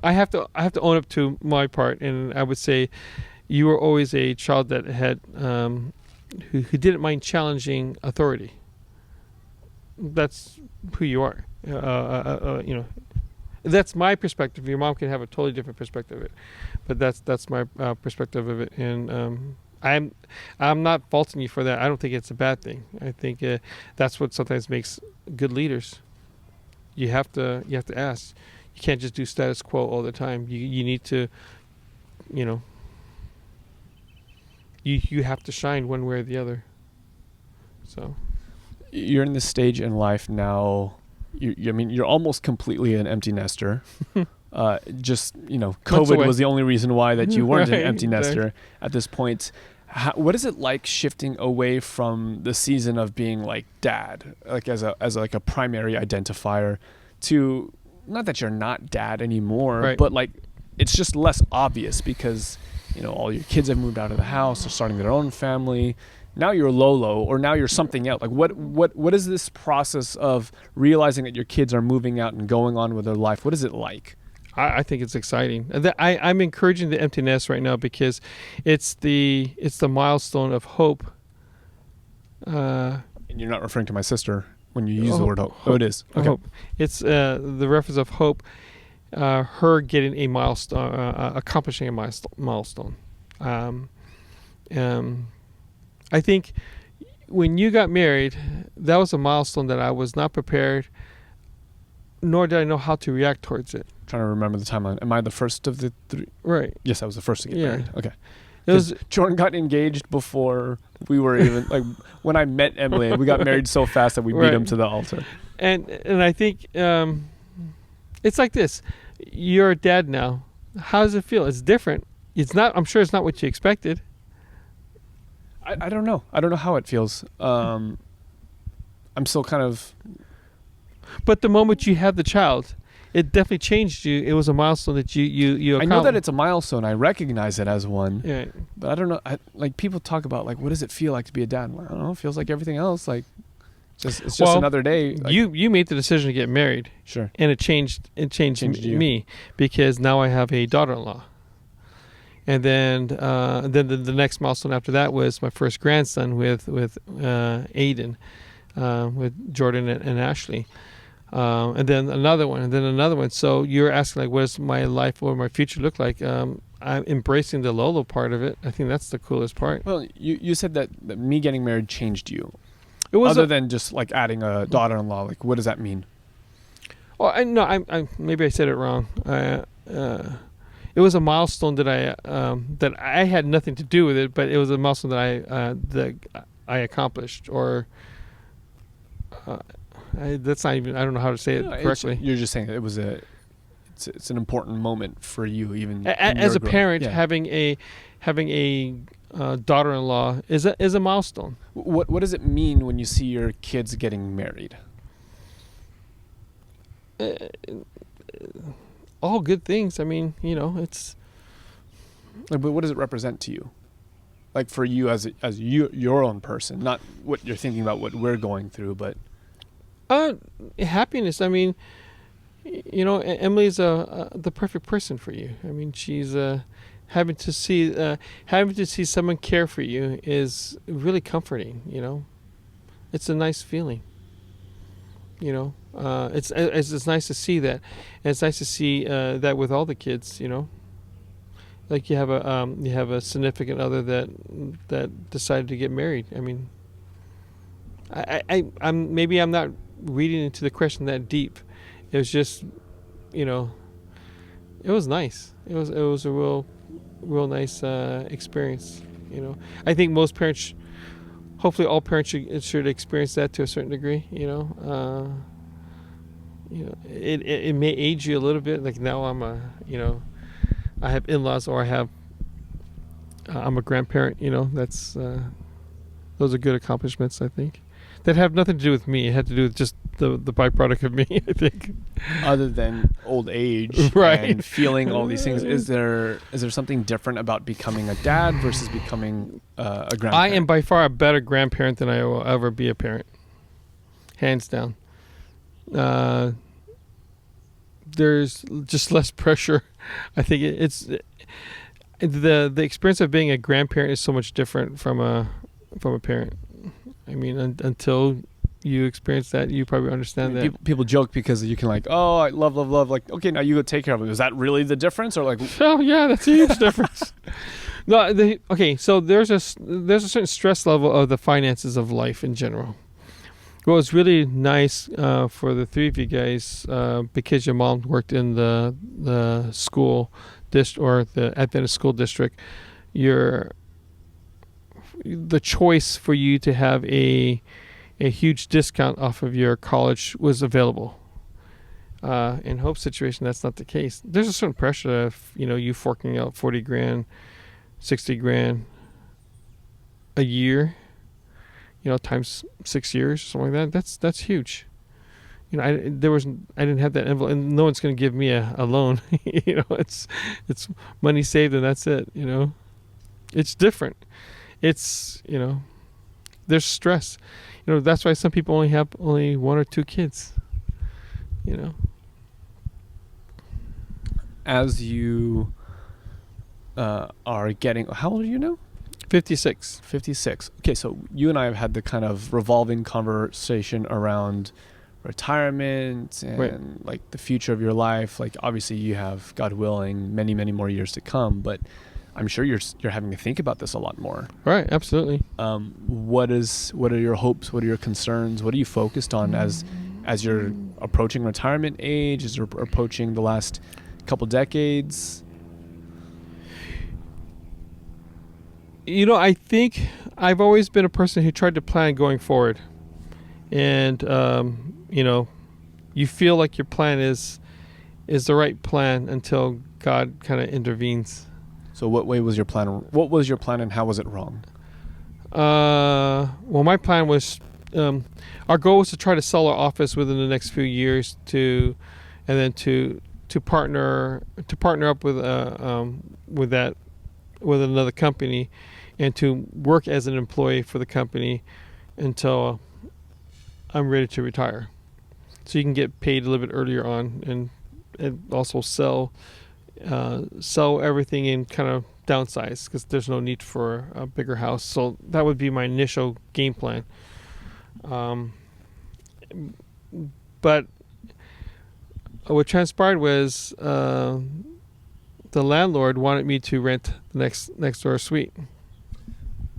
I have to own up to my part, and I would say you were always a child that had who didn't mind challenging authority. That's who you are. That's my perspective. Your mom can have a totally different perspective of it, but that's my perspective of it. And I'm not faulting you for that. I don't think it's a bad thing. I think that's what sometimes makes good leaders. You have to ask. You can't just do status quo all the time. You need to, you have to shine one way or the other. So you're in this stage in life now. You're almost completely an empty nester. COVID was the only reason why that you weren't an empty nester at this point. What is it like shifting away from the season of being like dad, like as a primary identifier, to not that you're not dad anymore, right, but like it's just less obvious because all your kids have moved out of the house, they're starting their own family. Now you're Lolo, or now you're something else. Like what is this process of realizing that your kids are moving out and going on with their life? What is it like? I think it's exciting. I'm encouraging the empty nest right now because it's the milestone of hope. And you're not referring to my sister when you use the word hope. Oh, it is. Okay. Hope. It's the reference of hope. Her getting a milestone, accomplishing a milestone. I think when you got married, that was a milestone that I was not prepared, nor did I know how to react towards it. I'm trying to remember the timeline. Am I the first of the three? Right. Yes, I was the first to get married. Okay. Jordan got engaged before we were even like when I met Emily. We got married so fast that we beat him to the altar. And I think it's like this. You're a dad now. How does it feel? It's different. It's not. I'm sure it's not what you expected. I don't know. I don't know how it feels. I'm still kind of. But the moment you had the child, it definitely changed you. It was a milestone that you I know that it's a milestone. I recognize it as one. Yeah. But I don't know. Like people talk about like, what does it feel like to be a dad? Well, I don't know. It feels like everything else. Like, it's just another day. Like, you made the decision to get married. Sure. And it changed me because now I have a daughter-in-law. And then the next milestone after that was my first grandson with Aiden, with Jordan and Ashley, and then another one. So you're asking like, what does my life or my future look like? I'm embracing the Lolo part of it. I think that's the coolest part. Well, you said that me getting married changed you. It was other than just like adding a daughter-in-law. Like, what does that mean? Well, I maybe I said it wrong. It was a milestone that I had nothing to do with it, but it was a milestone that I accomplished. Or that's not even. I don't know how to say it correctly. You're just saying it was it's an important moment for you, even as a parent. Having a daughter-in-law is a milestone. What does it mean when you see your kids getting married? All good things. I mean, it's. Like, but what does it represent to you? Like for you as your own person, not what you're thinking about, what we're going through, but. Happiness. I mean, Emily's the perfect person for you. I mean, she's having to see someone care for you is really comforting. It's a nice feeling. It's nice to see that, and it's nice to see that with all the kids. Like you have a significant other that decided to get married. I mean, I'm not reading into the question that deep. It was just, it was nice. It was a real nice experience. I think most parents. Hopefully, all parents should experience that to a certain degree. It may age you a little bit. Like now, I have in-laws, or I'm a grandparent. That's those are good accomplishments. I think that have nothing to do with me. It had to do with just byproduct of me, I think. Other than old age Right. and feeling all these things, is there something different about becoming a dad versus becoming a grandparent? I am by far a better grandparent than I will ever be a parent, hands down. There's just less pressure. I think it's the experience of being a grandparent is so much different from a parent. I mean, until you experience that, you probably understand that. People joke because you can like, oh, I love. Like, okay, now you go take care of them. Is that really the difference, or like? Oh yeah, that's a huge difference. No, okay. So there's a certain stress level of the finances of life in general. Well, it's really nice for the three of you guys because your mom worked in the school or the Adventist school district. The choice for you to have a huge discount off of your college was available. In Hope's situation, that's not the case. There's a certain pressure of you forking out $40,000, $60,000 a year. Times 6 years, something like that. That's huge. I didn't have that envelope, and no one's going to give me a loan. It's money saved, and that's it. It's different. It's there's stress. That's why some people only have one or two kids. As you are getting, how old are you now? 56. Okay, so you and I have had the kind of revolving conversation around retirement and like the future of your life. Like obviously you have, God willing, many, many more years to come, but I'm sure you're having to think about this a lot more. Right, absolutely. What are your hopes? What are your concerns? What are you focused on as you're approaching retirement age, as you're approaching the last couple decades? I think I've always been a person who tried to plan going forward. And, you feel like your plan is the right plan until God kind of intervenes. So what was your plan and how was it wrong? Well, my plan was, our goal was to try to sell our office within the next few years and then to partner up with another company and to work as an employee for the company until I'm ready to retire. So you can get paid a little bit earlier on and also sell everything and kind of downsize because there's no need for a bigger house. So that would be my initial game plan. But what transpired was the landlord wanted me to rent the next door suite.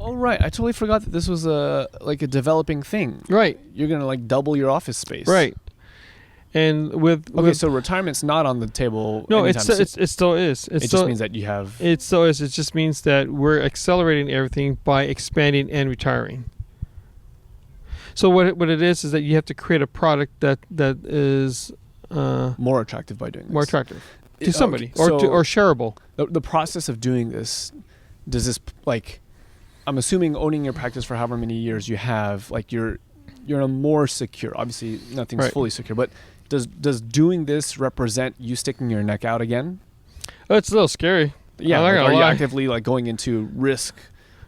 Oh, right. I totally forgot that this was a developing thing. Right. You're going to double your office space. Right. And so retirement's not on the table. No, it still is. It just means that you have. It still is. It just means that we're accelerating everything by expanding and retiring. So what it is that you have to create a product that is more attractive by doing this. More attractive to somebody or shareable. The process of doing this, does this I'm assuming owning your practice for however many years you have, you're a more secure. Obviously, nothing's fully secure, but does doing this represent you sticking your neck out again? Oh, it's a little scary. Yeah, are you actively going into risk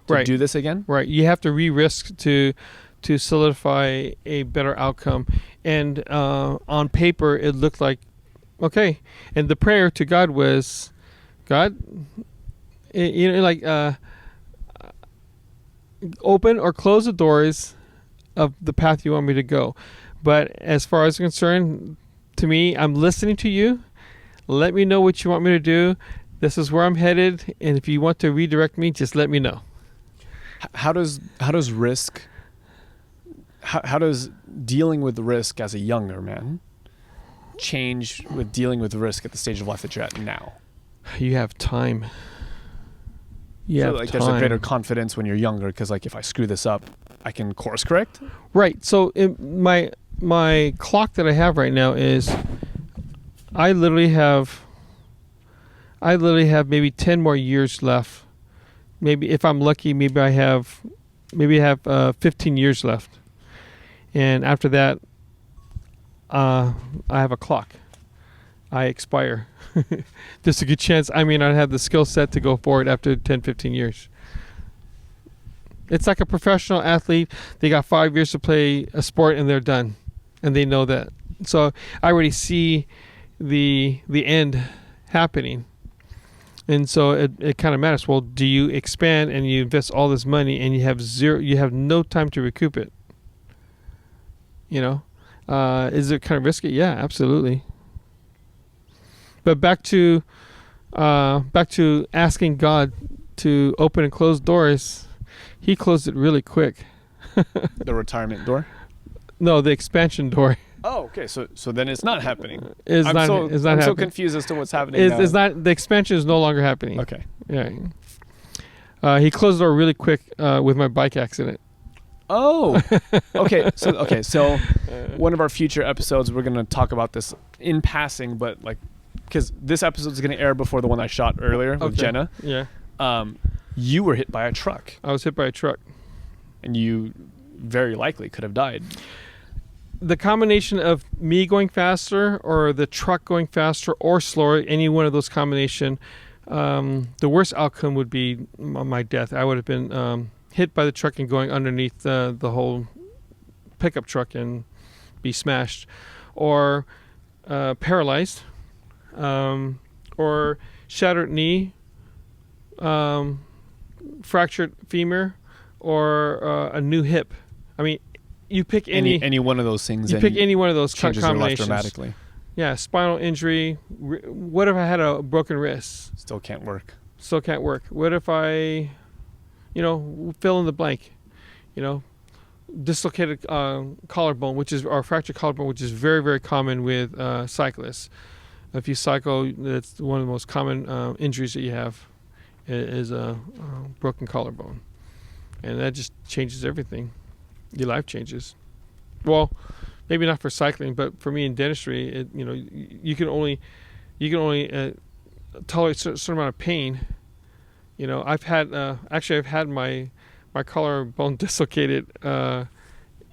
to do this again? Right, you have to re-risk to solidify a better outcome, and on paper it looked like okay. And the prayer to God was, God, open or close the doors of the path you want me to go. But as far as I'm concerned, to me, I'm listening to you. Let me know what you want me to do. This is where I'm headed, and if you want to redirect me, just let me know. How does risk? How does dealing with risk as a younger man change with dealing with risk at the stage of life that you're at now? You have time. There's a greater confidence when you're younger because if I screw this up, I can course correct. Right. So my clock that I have right now is I literally have maybe 10 more years left. Maybe if I'm lucky, maybe I have 15 years left. And after that, I have a clock. I expire. There's a good chance I may not have the skill set to go forward after 10, 15 years. It's like a professional athlete. They got 5 years to play a sport and they're done. And they know that. So I already see the end happening. And so it kind of matters. Well, do you expand and you invest all this money and you have no time to recoup it? You know? Is it kind of risky? Yeah, absolutely. But back to asking God to open and close doors, He closed it really quick. The retirement door? No, the expansion door. Oh, okay. So then it's not happening. I'm so confused as to what's happening now. It's not. The expansion is no longer happening. Okay. Yeah. He closed the door really quick with my bike accident. Oh, okay. So one of our future episodes, we're going to talk about this in passing, but like, because this episode is going to air before the one I shot earlier with Jenna. Yeah. You were hit by a truck. I was hit by a truck. And you very likely could have died. The combination of me going faster or the truck going faster or slower, any one of those combination, the worst outcome would be my death. I would have been hit by the truck and going underneath the whole pickup truck and be smashed, or paralyzed, or shattered knee, fractured femur, or a new hip. I mean, you pick any one of those things. You pick any one of those changes combinations. Your life dramatically. Yeah, spinal injury. What if I had a broken wrist? Still can't work. What if I, fill in the blank, dislocated collarbone, or fractured collarbone, which is very, very common with cyclists. If you cycle, that's one of the most common injuries that you have is a broken collarbone. And that just changes everything. Your life changes. Well, maybe not for cycling, but for me in dentistry, you can only tolerate a certain amount of pain. I've had my collarbone dislocated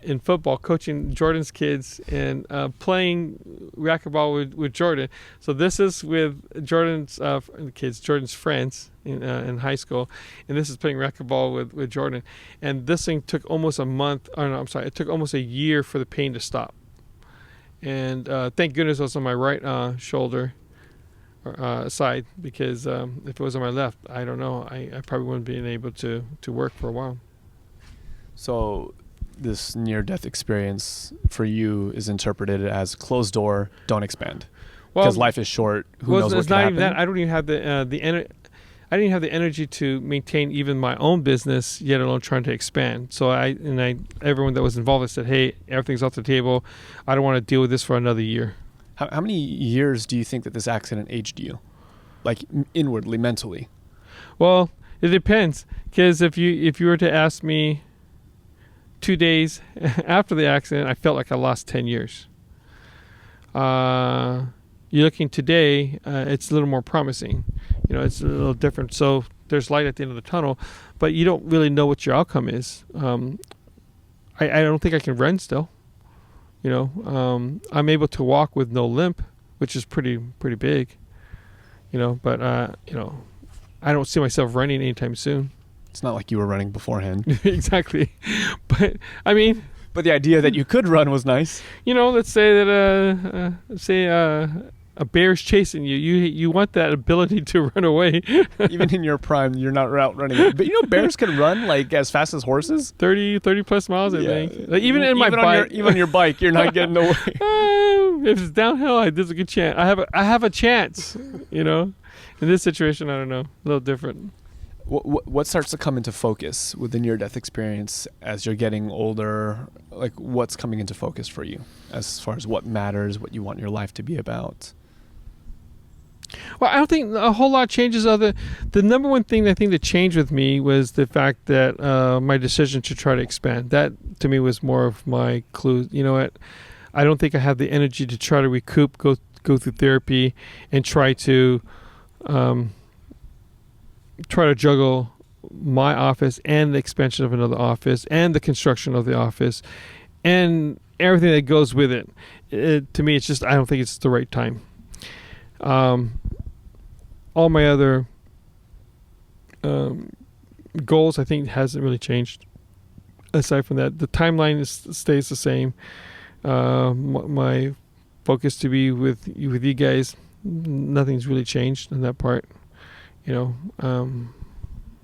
in football, coaching Jordan's kids and playing racquetball with Jordan. So this is with Jordan's kids, Jordan's friends in high school, and this is playing racquetball with Jordan. And this thing took almost a month. It took almost a year for the pain to stop. And thank goodness it was on my right shoulder side, because if it was on my left, I don't know, I probably wouldn't be able to work for a while. So this near-death experience for you is interpreted as closed door, don't expand. Because life is short. Who knows what can happen? Even that. I don't even have I didn't have the energy to maintain even my own business, yet alone trying to expand. So everyone that was involved said, "Hey, everything's off the table. I don't want to deal with this for another year." How many years do you think that this accident aged you, like inwardly, mentally? Well, it depends. Because if you were to ask me 2 days after the accident, I felt like I lost 10 years. You're looking today, it's a little more promising. It's a little different. So there's light at the end of the tunnel, but you don't really know what your outcome is. I don't think I can run still. I'm able to walk with no limp, which is pretty big. But I don't see myself running anytime soon. It's not like you were running beforehand. Exactly. But I mean, but the idea that you could run was nice. Let's say that a bear's chasing you. You want that ability to run away. Even in your prime, you're not out running. But bears can run like as fast as horses. 30 plus miles, I think. Like, even my bike. Even on your bike, you're not getting away. If it's downhill, there's a good chance. I have a chance. In this situation, I don't know, a little different. What starts to come into focus with the near-death experience as you're getting older? Like, what's coming into focus for you as far as what matters, what you want your life to be about? Well, I don't think a whole lot changes. The number one thing I think that changed with me was the fact that my decision to try to expand. That, to me, was more of my clue. You know what? I don't think I have the energy to try to recoup, go through therapy, and try to juggle my office and the expansion of another office and the construction of the office and everything that goes with it. To me, it's just, I don't think it's the right time. All my other goals, I think, hasn't really changed. Aside from that, the timeline stays the same. My focus to be with you guys, nothing's really changed in that part.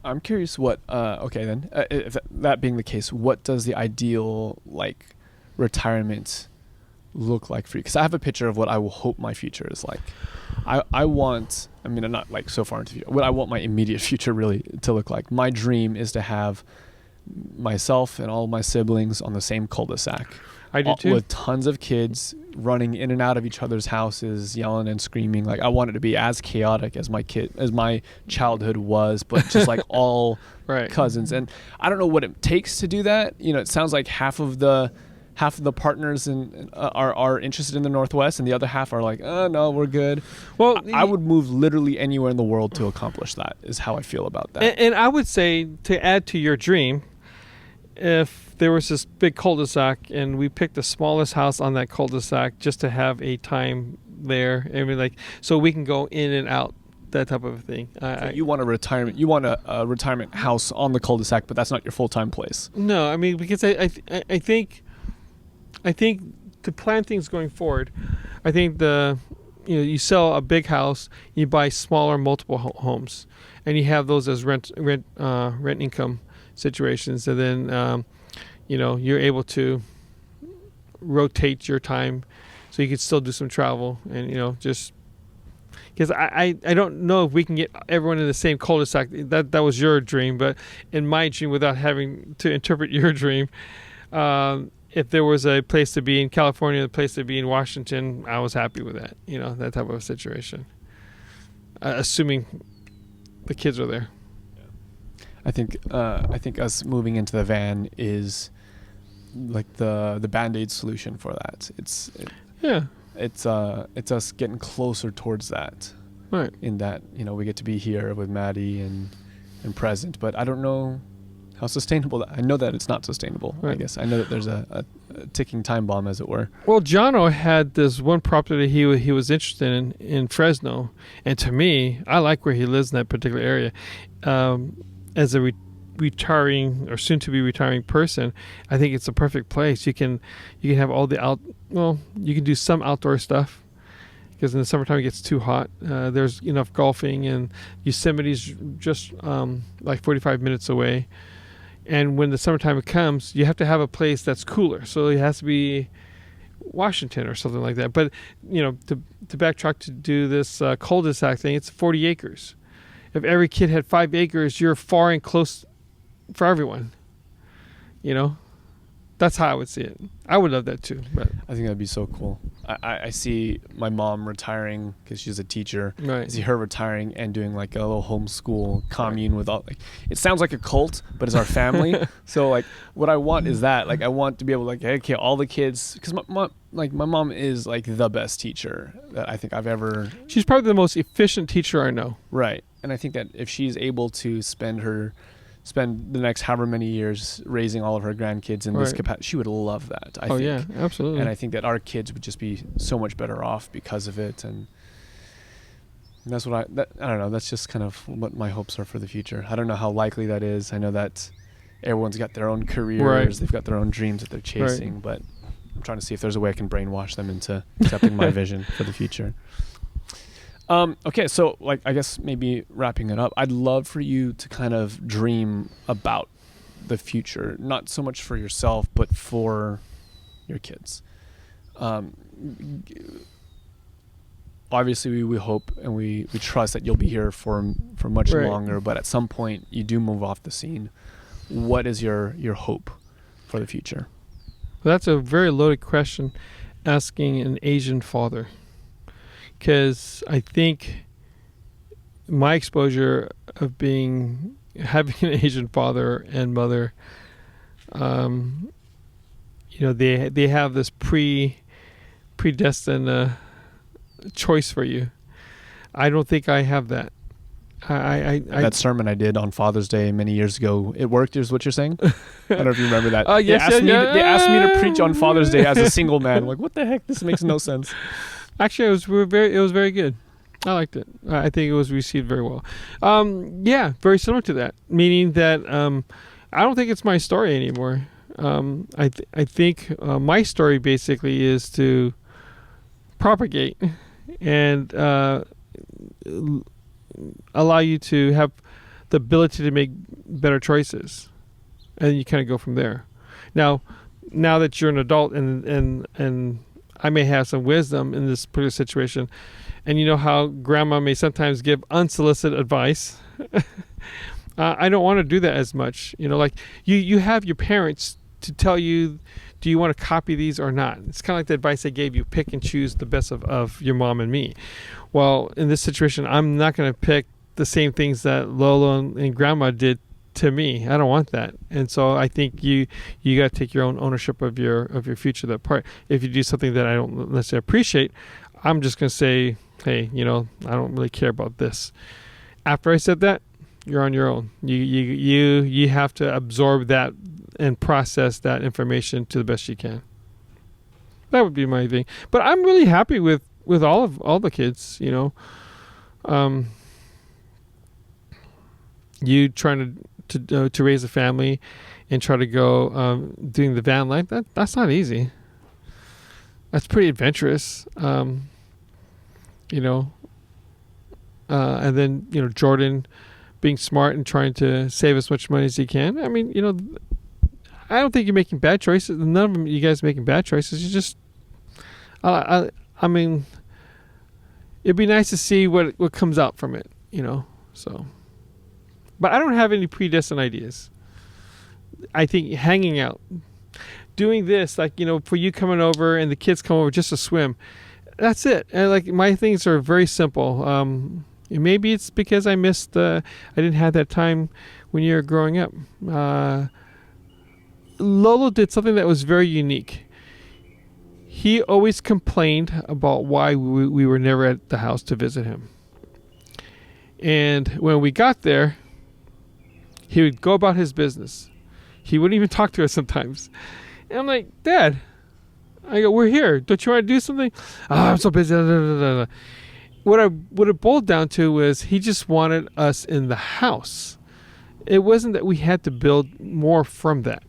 I'm curious what, okay then, if that being the case, what does the ideal, like, retirement look like for you? Because I have a picture of what I will hope my future is like. I want, I mean, I'm not like so far into the future, what I want my immediate future really to look like. My dream is to have myself and all my siblings on the same cul-de-sac. I do too. With tons of kids running in and out of each other's houses, yelling and screaming. Like, I want it to be as chaotic as my childhood was, but just like all right. cousins. And I don't know what it takes to do that. It sounds like half of the partners are interested in the Northwest, and the other half are like, oh no, we're good. Well, I would move literally anywhere in the world to accomplish that, is how I feel about that. And I would say, to add to your dream, if there was this big cul-de-sac and we picked the smallest house on that cul-de-sac just to have a time there, I mean, like, so we can go in and out, that type of a thing. So you want a retirement house on the cul-de-sac, but that's not your full-time place. No, I mean, because I think to plan things going forward, I think you sell a big house, you buy smaller multiple homes, and you have those as rent income situations, and then you're able to rotate your time so you could still do some travel, and just because I don't know if we can get everyone in the same cul-de-sac. That was your dream, but in my dream, without having to interpret your dream, if there was a place to be in California, a place to be in Washington, I was happy with that. That type of a situation, assuming the kids are there. I think us moving into the van is like the Band-Aid solution for that. It's us getting closer towards that. Right. In that, we get to be here with Maddie and present, but I don't know how sustainable I know that it's not sustainable. Right. I guess I know that there's a ticking time bomb, as it were. Well, Jono had this one property he was interested in Fresno, and to me, I like where he lives in that particular area. As a retiring or soon to be retiring person, I think it's a perfect place. You can have all the you can do some outdoor stuff, because in the summertime it gets too hot. There's enough golfing, and Yosemite's just like 45 minutes away. And when the summertime comes, you have to have a place that's cooler. So it has to be Washington or something like that. But to backtrack to do this cul-de-sac thing, it's 40 acres. If every kid had 5 acres, you're far and close for everyone. That's how I would see it. I would love that too. But I think that'd be so cool. I see my mom retiring because she's a teacher. Right. I see her retiring and doing like a little homeschool commune with all. Like, it sounds like a cult, but it's our family. So like, what I want is that. Like, I want to be able to like, hey, okay, all the kids, because my mom is like the best teacher that I think I've ever. She's probably the most efficient teacher I know. Right, and I think that if she's able to spend the next however many years raising all of her grandkids in this capacity, she would love that. I think. Yeah, absolutely. And I think that our kids would just be so much better off because of it. And that's what I don't know. That's just kind of what my hopes are for the future. I don't know how likely that is. I know that everyone's got their own careers. Right. They've got their own dreams that they're chasing. Right. But I'm trying to see if there's a way I can brainwash them into accepting my vision for the future. Okay, so like, I guess maybe wrapping it up, I'd love for you to kind of dream about the future, not so much for yourself, but for your kids. Obviously, we hope and we trust that you'll be here for much longer, but at some point you do move off the scene. What is your hope for the future? Well, that's a very loaded question, asking an Asian father. Because I think my exposure of having an Asian father and mother, they have this predestined choice for you. I don't think I have that. That sermon I did on Father's Day many years ago, it worked, is what you're saying? I don't know if you remember that. Yes, they asked me to preach on Father's Day as a single man. I'm like, what the heck? This makes no sense. Actually, it was very good. I liked it. I think it was received very well. Very similar to that, meaning that I don't think it's my story anymore. I think my story basically is to propagate and allow you to have the ability to make better choices, and you kind of go from there. Now that you're an adult and I may have some wisdom in this particular situation, and you know how grandma may sometimes give unsolicited advice. I don't want to do that as much. Like you have your parents to tell you, do you want to copy these or not? It's kind of like the advice they gave you, pick and choose the best of your mom and me. Well, in this situation, I'm not going to pick the same things that Lola and grandma did to me. I don't want that. And so I think you got to take your own ownership of your future. That part, if you do something that I don't necessarily appreciate, I'm just going to say, hey, I don't really care about this. After I said that, you're on your own. You have to absorb that and process that information to the best you can. That would be my thing. But I'm really happy with all the kids. You trying to raise a family and try to go doing the van life. That's not easy. That's pretty adventurous. And then Jordan being smart and trying to save as much money as he can. I mean, I don't think you're making bad choices. None of them, you guys are making bad choices. You just, I mean, it'd be nice to see what comes out from it, so. But I don't have any predestined ideas. I think hanging out, doing this, like, for you coming over and the kids come over just to swim, that's it. And like, my things are very simple. Maybe it's because I didn't have that time when you were growing up. Lolo did something that was very unique. He always complained about why we were never at the house to visit him. And when we got there, he would go about his business. He wouldn't even talk to us sometimes. And I'm like, Dad, I go, we're here. Don't you want to do something? Oh, I'm so busy. What it boiled down to was he just wanted us in the house. It wasn't that we had to build more from that.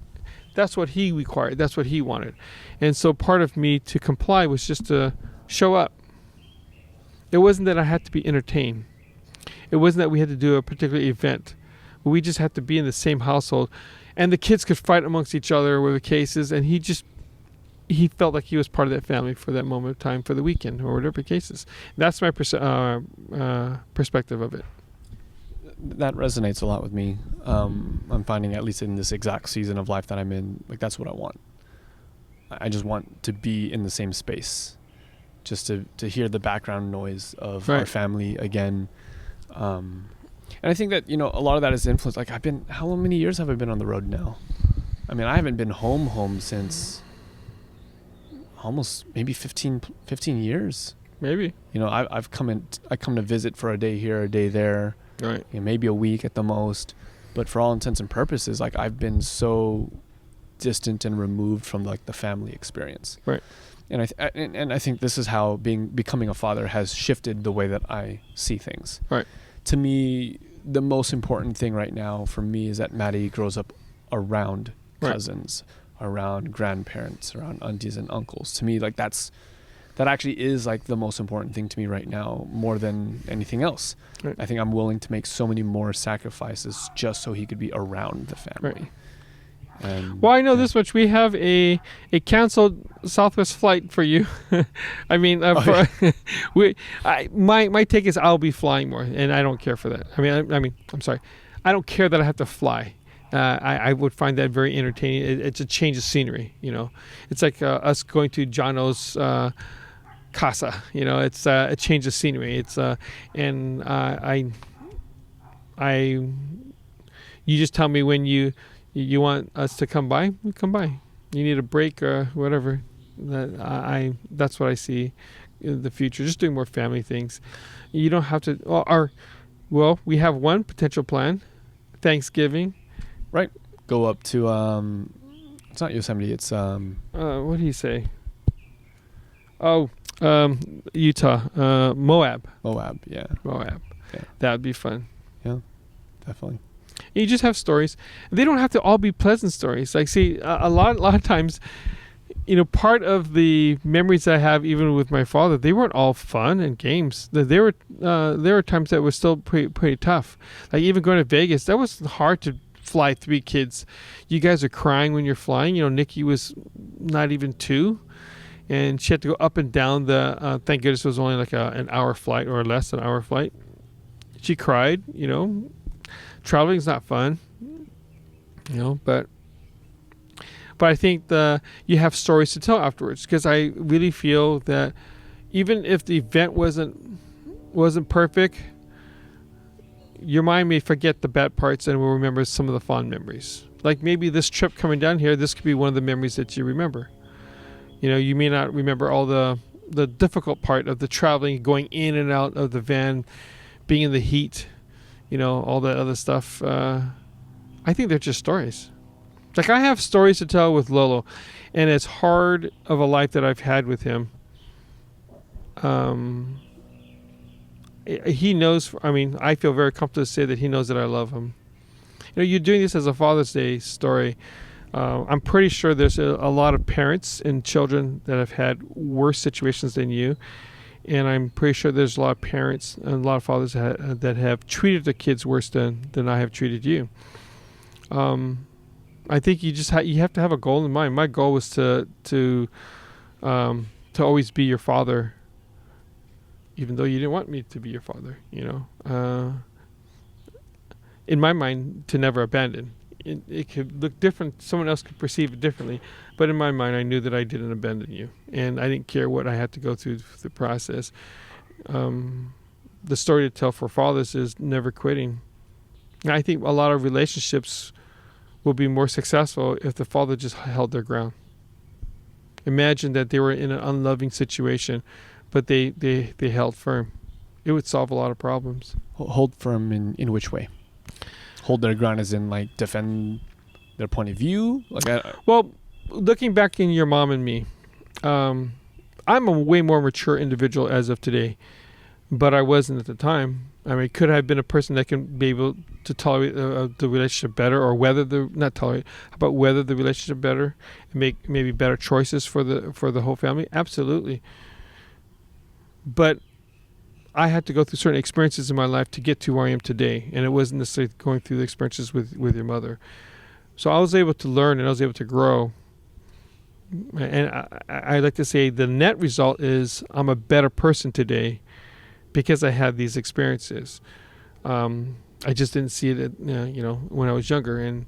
That's what he required. That's what he wanted. And so part of me to comply was just to show up. It wasn't that I had to be entertained. It wasn't that we had to do a particular event. We just had to be in the same household. And the kids could fight amongst each other with the cases. And he felt like he was part of that family for that moment of time, for the weekend or whatever the case is. That's my perspective of it. That resonates a lot with me. I'm finding, at least in this exact season of life that I'm in, like, that's what I want. I just want to be in the same space, just to hear the background noise of our family again. And I think that, a lot of that is influenced. Like, how many years have I been on the road now? I mean, I haven't been home since almost maybe 15 years. Maybe. I come to visit for a day here, a day there. Right. Maybe a week at the most. But for all intents and purposes, like, I've been so distant and removed from, like, the family experience. Right. And I think this is how becoming a father has shifted the way that I see things. Right. To me, the most important thing right now for me is that Maddie grows up around cousins, around grandparents, around aunties and uncles. To me, like, that actually is, like, the most important thing to me right now, more than anything else. Right. I think I'm willing to make so many more sacrifices just so he could be around the family. Right. Well, I know this much. We have a canceled Southwest flight for you. I mean, my take is I'll be flying more, and I don't care for that. I mean, I'm sorry. I don't care that I have to fly. I would find that very entertaining. It's a change of scenery, It's like us going to Jono's casa, It's a change of scenery. It's and you just tell me when you want us to come by, we come by. You need a break or whatever. That's what I see in the future. Just doing more family things. You don't have to. Well, we have one potential plan. Thanksgiving. Right. Go up to it's not Yosemite, it's What do you say? Oh, Utah. Moab. Moab, yeah. Moab. Yeah. That would be fun. Yeah. Definitely. You just have stories. They don't have to all be pleasant stories. Like, see, a lot of times, part of the memories I have, even with my father, they weren't all fun and games. There were times that were still pretty tough. Like, even going to Vegas, that was hard to fly 3 kids. You guys are crying when you're flying. Nikki was not even 2, and she had to go up and down the. Thank goodness it was only like an hour flight or less than an hour flight. She cried. Traveling is not fun. But I think you have stories to tell afterwards, because I really feel that even if the event wasn't perfect, your mind may forget the bad parts and will remember some of the fond memories. Like maybe this trip coming down here, this could be one of the memories that you remember. You may not remember all the difficult part of the traveling, going in and out of the van, being in the heat, all that other stuff. I think they're just stories. Like, I have stories to tell with Lolo, and as hard of a life that I've had with him, he knows. I feel very comfortable to say that he knows that I love him. You're doing this as a Father's Day story. I'm pretty sure there's a lot of parents and children that have had worse situations than you, and I'm pretty sure there's a lot of parents and a lot of fathers that have treated their kids worse than I have treated you. I think you just you have to have a goal in mind. My goal was to always be your father, even though you didn't want me to be your father. In my mind, to never abandon. It could look different. Someone else could perceive it differently, but in my mind, I knew that I didn't abandon you, and I didn't care what I had to go through the process. The story to tell for fathers is never quitting. And I think a lot of relationships will be more successful if the father just held their ground. Imagine that they were in an unloving situation, but they held firm. It would solve a lot of problems. Hold firm in which way? Hold their ground as in, like, defend their point of view? Well, looking back in your mom and me, I'm a way more mature individual as of today, but I wasn't at the time. Could I have been a person that can be able to tolerate the relationship better, or weather the relationship better, and make maybe better choices for the whole family? Absolutely. But I had to go through certain experiences in my life to get to where I am today, and it wasn't necessarily going through the experiences with your mother. So I was able to learn, and I was able to grow. And I like to say the net result is I'm a better person today because I had these experiences. I just didn't see it, when I was younger. And,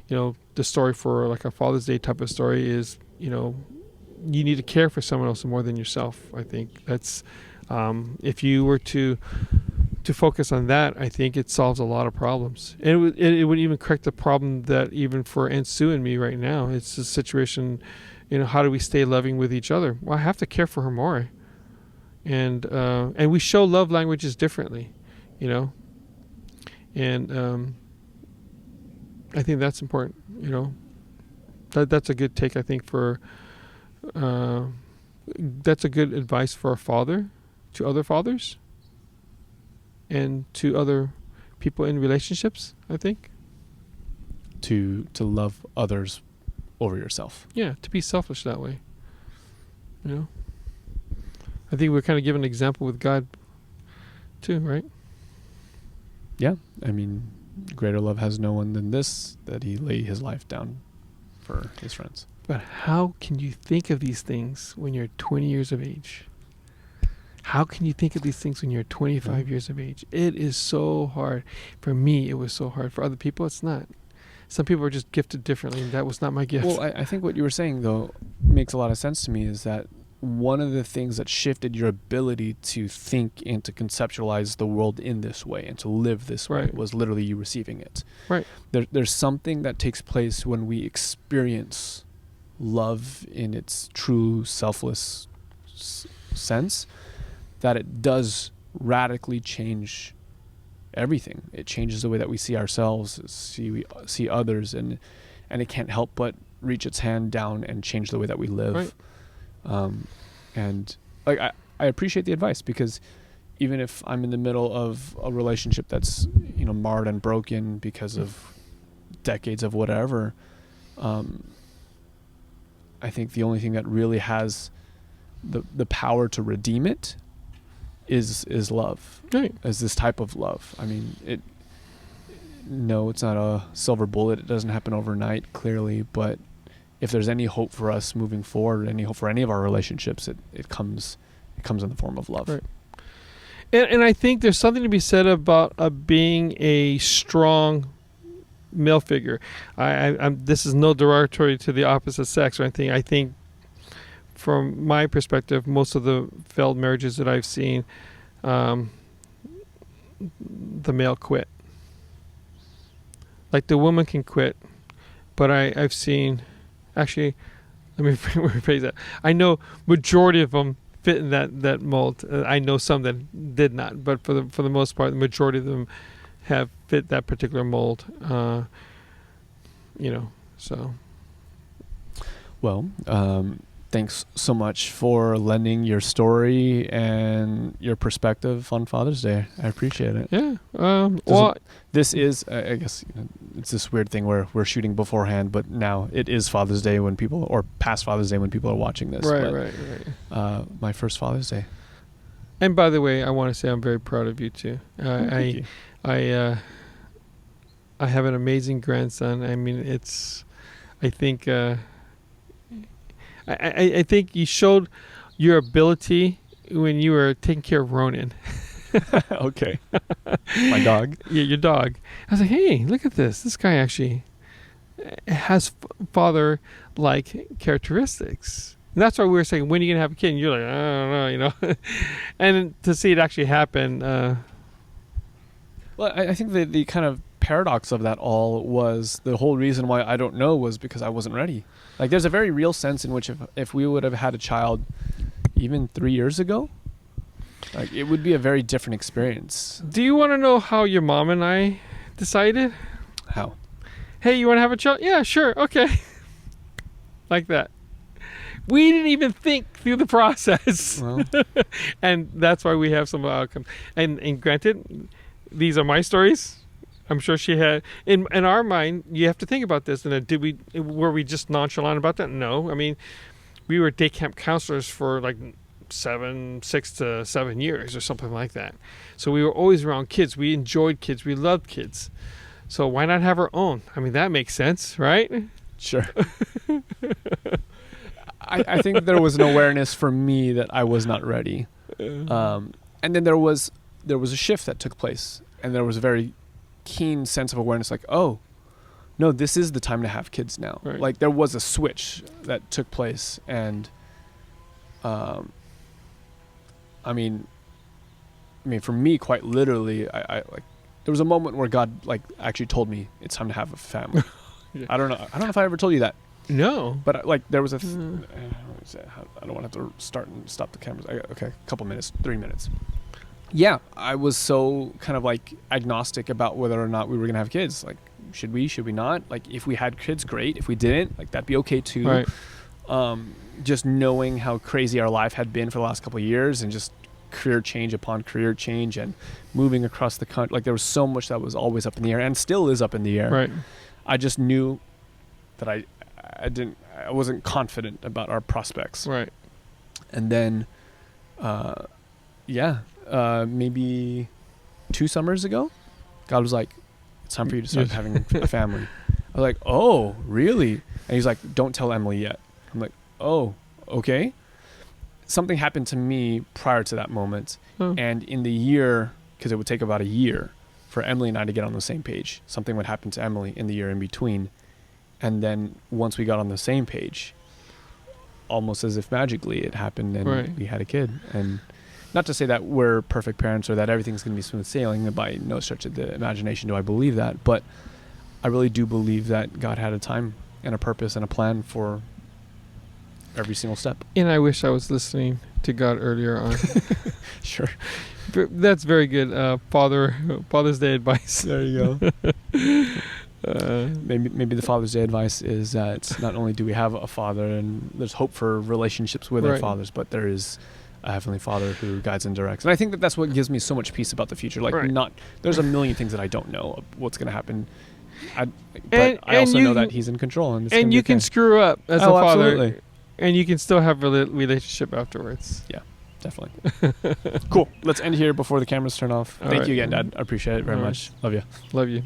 the story for like a Father's Day type of story is, you need to care for someone else more than yourself. I think that's, if you were to focus on that, I think it solves a lot of problems. And it would even correct the problem that even for Aunt Sue and me right now, it's a situation, how do we stay loving with each other? Well, I have to care for her more. And we show love languages differently, and I think that's important. That's a good take. I think that's a good advice for a father to other fathers and to other people in relationships. I think to love others over yourself. Yeah, to be selfish that way. I think we're kind of given an example with God too, right? Yeah. Greater love has no one than this, that he laid his life down for his friends. But how can you think of these things when you're 20 years of age? How can you think of these things when you're 25 years of age? It is so hard. For me, it was so hard. For other people, it's not. Some people are just gifted differently, and that was not my gift. Well, I think what you were saying, though, makes a lot of sense to me, is that one of the things that shifted your ability to think and to conceptualize the world in this way and to live this way was literally you receiving it. Right. There's something that takes place when we experience love in its true selfless sense, that it does radically change everything. It changes the way that we see ourselves, see others, and it can't help but reach its hand down and change the way that we live. Right. And like I appreciate the advice, because even if I'm in the middle of a relationship that's, you know, marred and broken because of decades of whatever, I think the only thing that really has the power to redeem it is love. Right. Is this type of love. I mean, no, it's not a silver bullet. It doesn't happen overnight, clearly, but if there's any hope for us moving forward, any hope for any of our relationships, it comes in the form of love. Right. And I think there's something to be said about being a strong male figure. I'm this is no derogatory to the opposite sex or anything. I think from my perspective, most of the failed marriages that I've seen, the male quit. Like the woman can quit, but I've seen, actually, let me rephrase that. I know majority of them fit in that mold. I know some that did not, but for the most part, the majority of them have fit that particular mold. So. Well, thanks so much for lending your story and your perspective on Father's Day. I appreciate it. Yeah. This is, I guess, it's this weird thing where we're shooting beforehand, but now it is Father's Day or past Father's Day when people are watching this. Right. My first Father's Day. And by the way, I want to say I'm very proud of you too. Thank you. I have an amazing grandson. I mean, I think you showed your ability when you were taking care of Ronan. Okay. My dog. Yeah, your dog. I was like, hey, look at this. This guy actually has father-like characteristics. And that's why we were saying, when are you going to have a kid? And you're like, I don't know, And to see it actually happen. Well, I think the kind of paradox of that all was the whole reason why I don't know was because I wasn't ready. Like, there's a very real sense in which if we would have had a child even 3 years ago, like, it would be a very different experience. Do you want to know how your mom and I decided? How? Hey, you want to have a child? Yeah, sure. Okay. Like that. We didn't even think through the process. Well. And that's why we have some outcomes. And granted, these are my stories. I'm sure she had in our mind. You have to think about this. And were we just nonchalant about that? No. I mean, we were day camp counselors for like 6 to 7 years or something like that. So we were always around kids. We enjoyed kids. We loved kids. So why not have our own? I mean, that makes sense, right? Sure. I think there was an awareness for me that I was not ready. And then there was a shift that took place, and there was a very keen sense of awareness, like, oh, no, this is the time to have kids now. Right. Like, there was a switch that took place, and I mean, for me, quite literally, I like, there was a moment where God, like, actually told me it's time to have a family. Yeah. I don't know if I ever told you that. No. But like, there was I don't want to have to start and stop the cameras. Okay, a couple minutes, 3 minutes. Yeah, I was so kind of like agnostic about whether or not we were going to have kids. Like, should we not? Like, if we had kids, great. If we didn't, like, that'd be okay too. Right. Just knowing how crazy our life had been for the last couple of years, and just career change upon career change, and moving across the country. Like, there was so much that was always up in the air, and still is up in the air. Right. I just knew that I wasn't confident about our prospects. Right. And then, maybe 2 summers ago, God was like, it's time for you to start having a family. I was like, oh, really? And he's like, don't tell Emily yet. I'm like, oh, okay. Something happened to me prior to that moment. Oh. And in the year, because it would take about a year for Emily and I to get on the same page, something would happen to Emily in the year in between. And then once we got on the same page, almost as if magically it happened, and we had a kid. And not to say that we're perfect parents or that everything's going to be smooth sailing. By no stretch of the imagination do I believe that. But I really do believe that God had a time and a purpose and a plan for every single step. And I wish I was listening to God earlier on. Sure. That's very good. Father's Day advice. There you go. Maybe the Father's Day advice is that not only do we have a father and there's hope for relationships with our fathers, but there is a Heavenly Father who guides and directs. And I think that that's what gives me so much peace about the future. Like, there's a million things that I don't know of what's going to happen. But I also know that He's in control. And you can screw up as a father. Absolutely. And you can still have a relationship afterwards. Yeah, definitely. Cool. Let's end here before the cameras turn off. Thank you again, Dad. I appreciate it very much. Love you. Love you.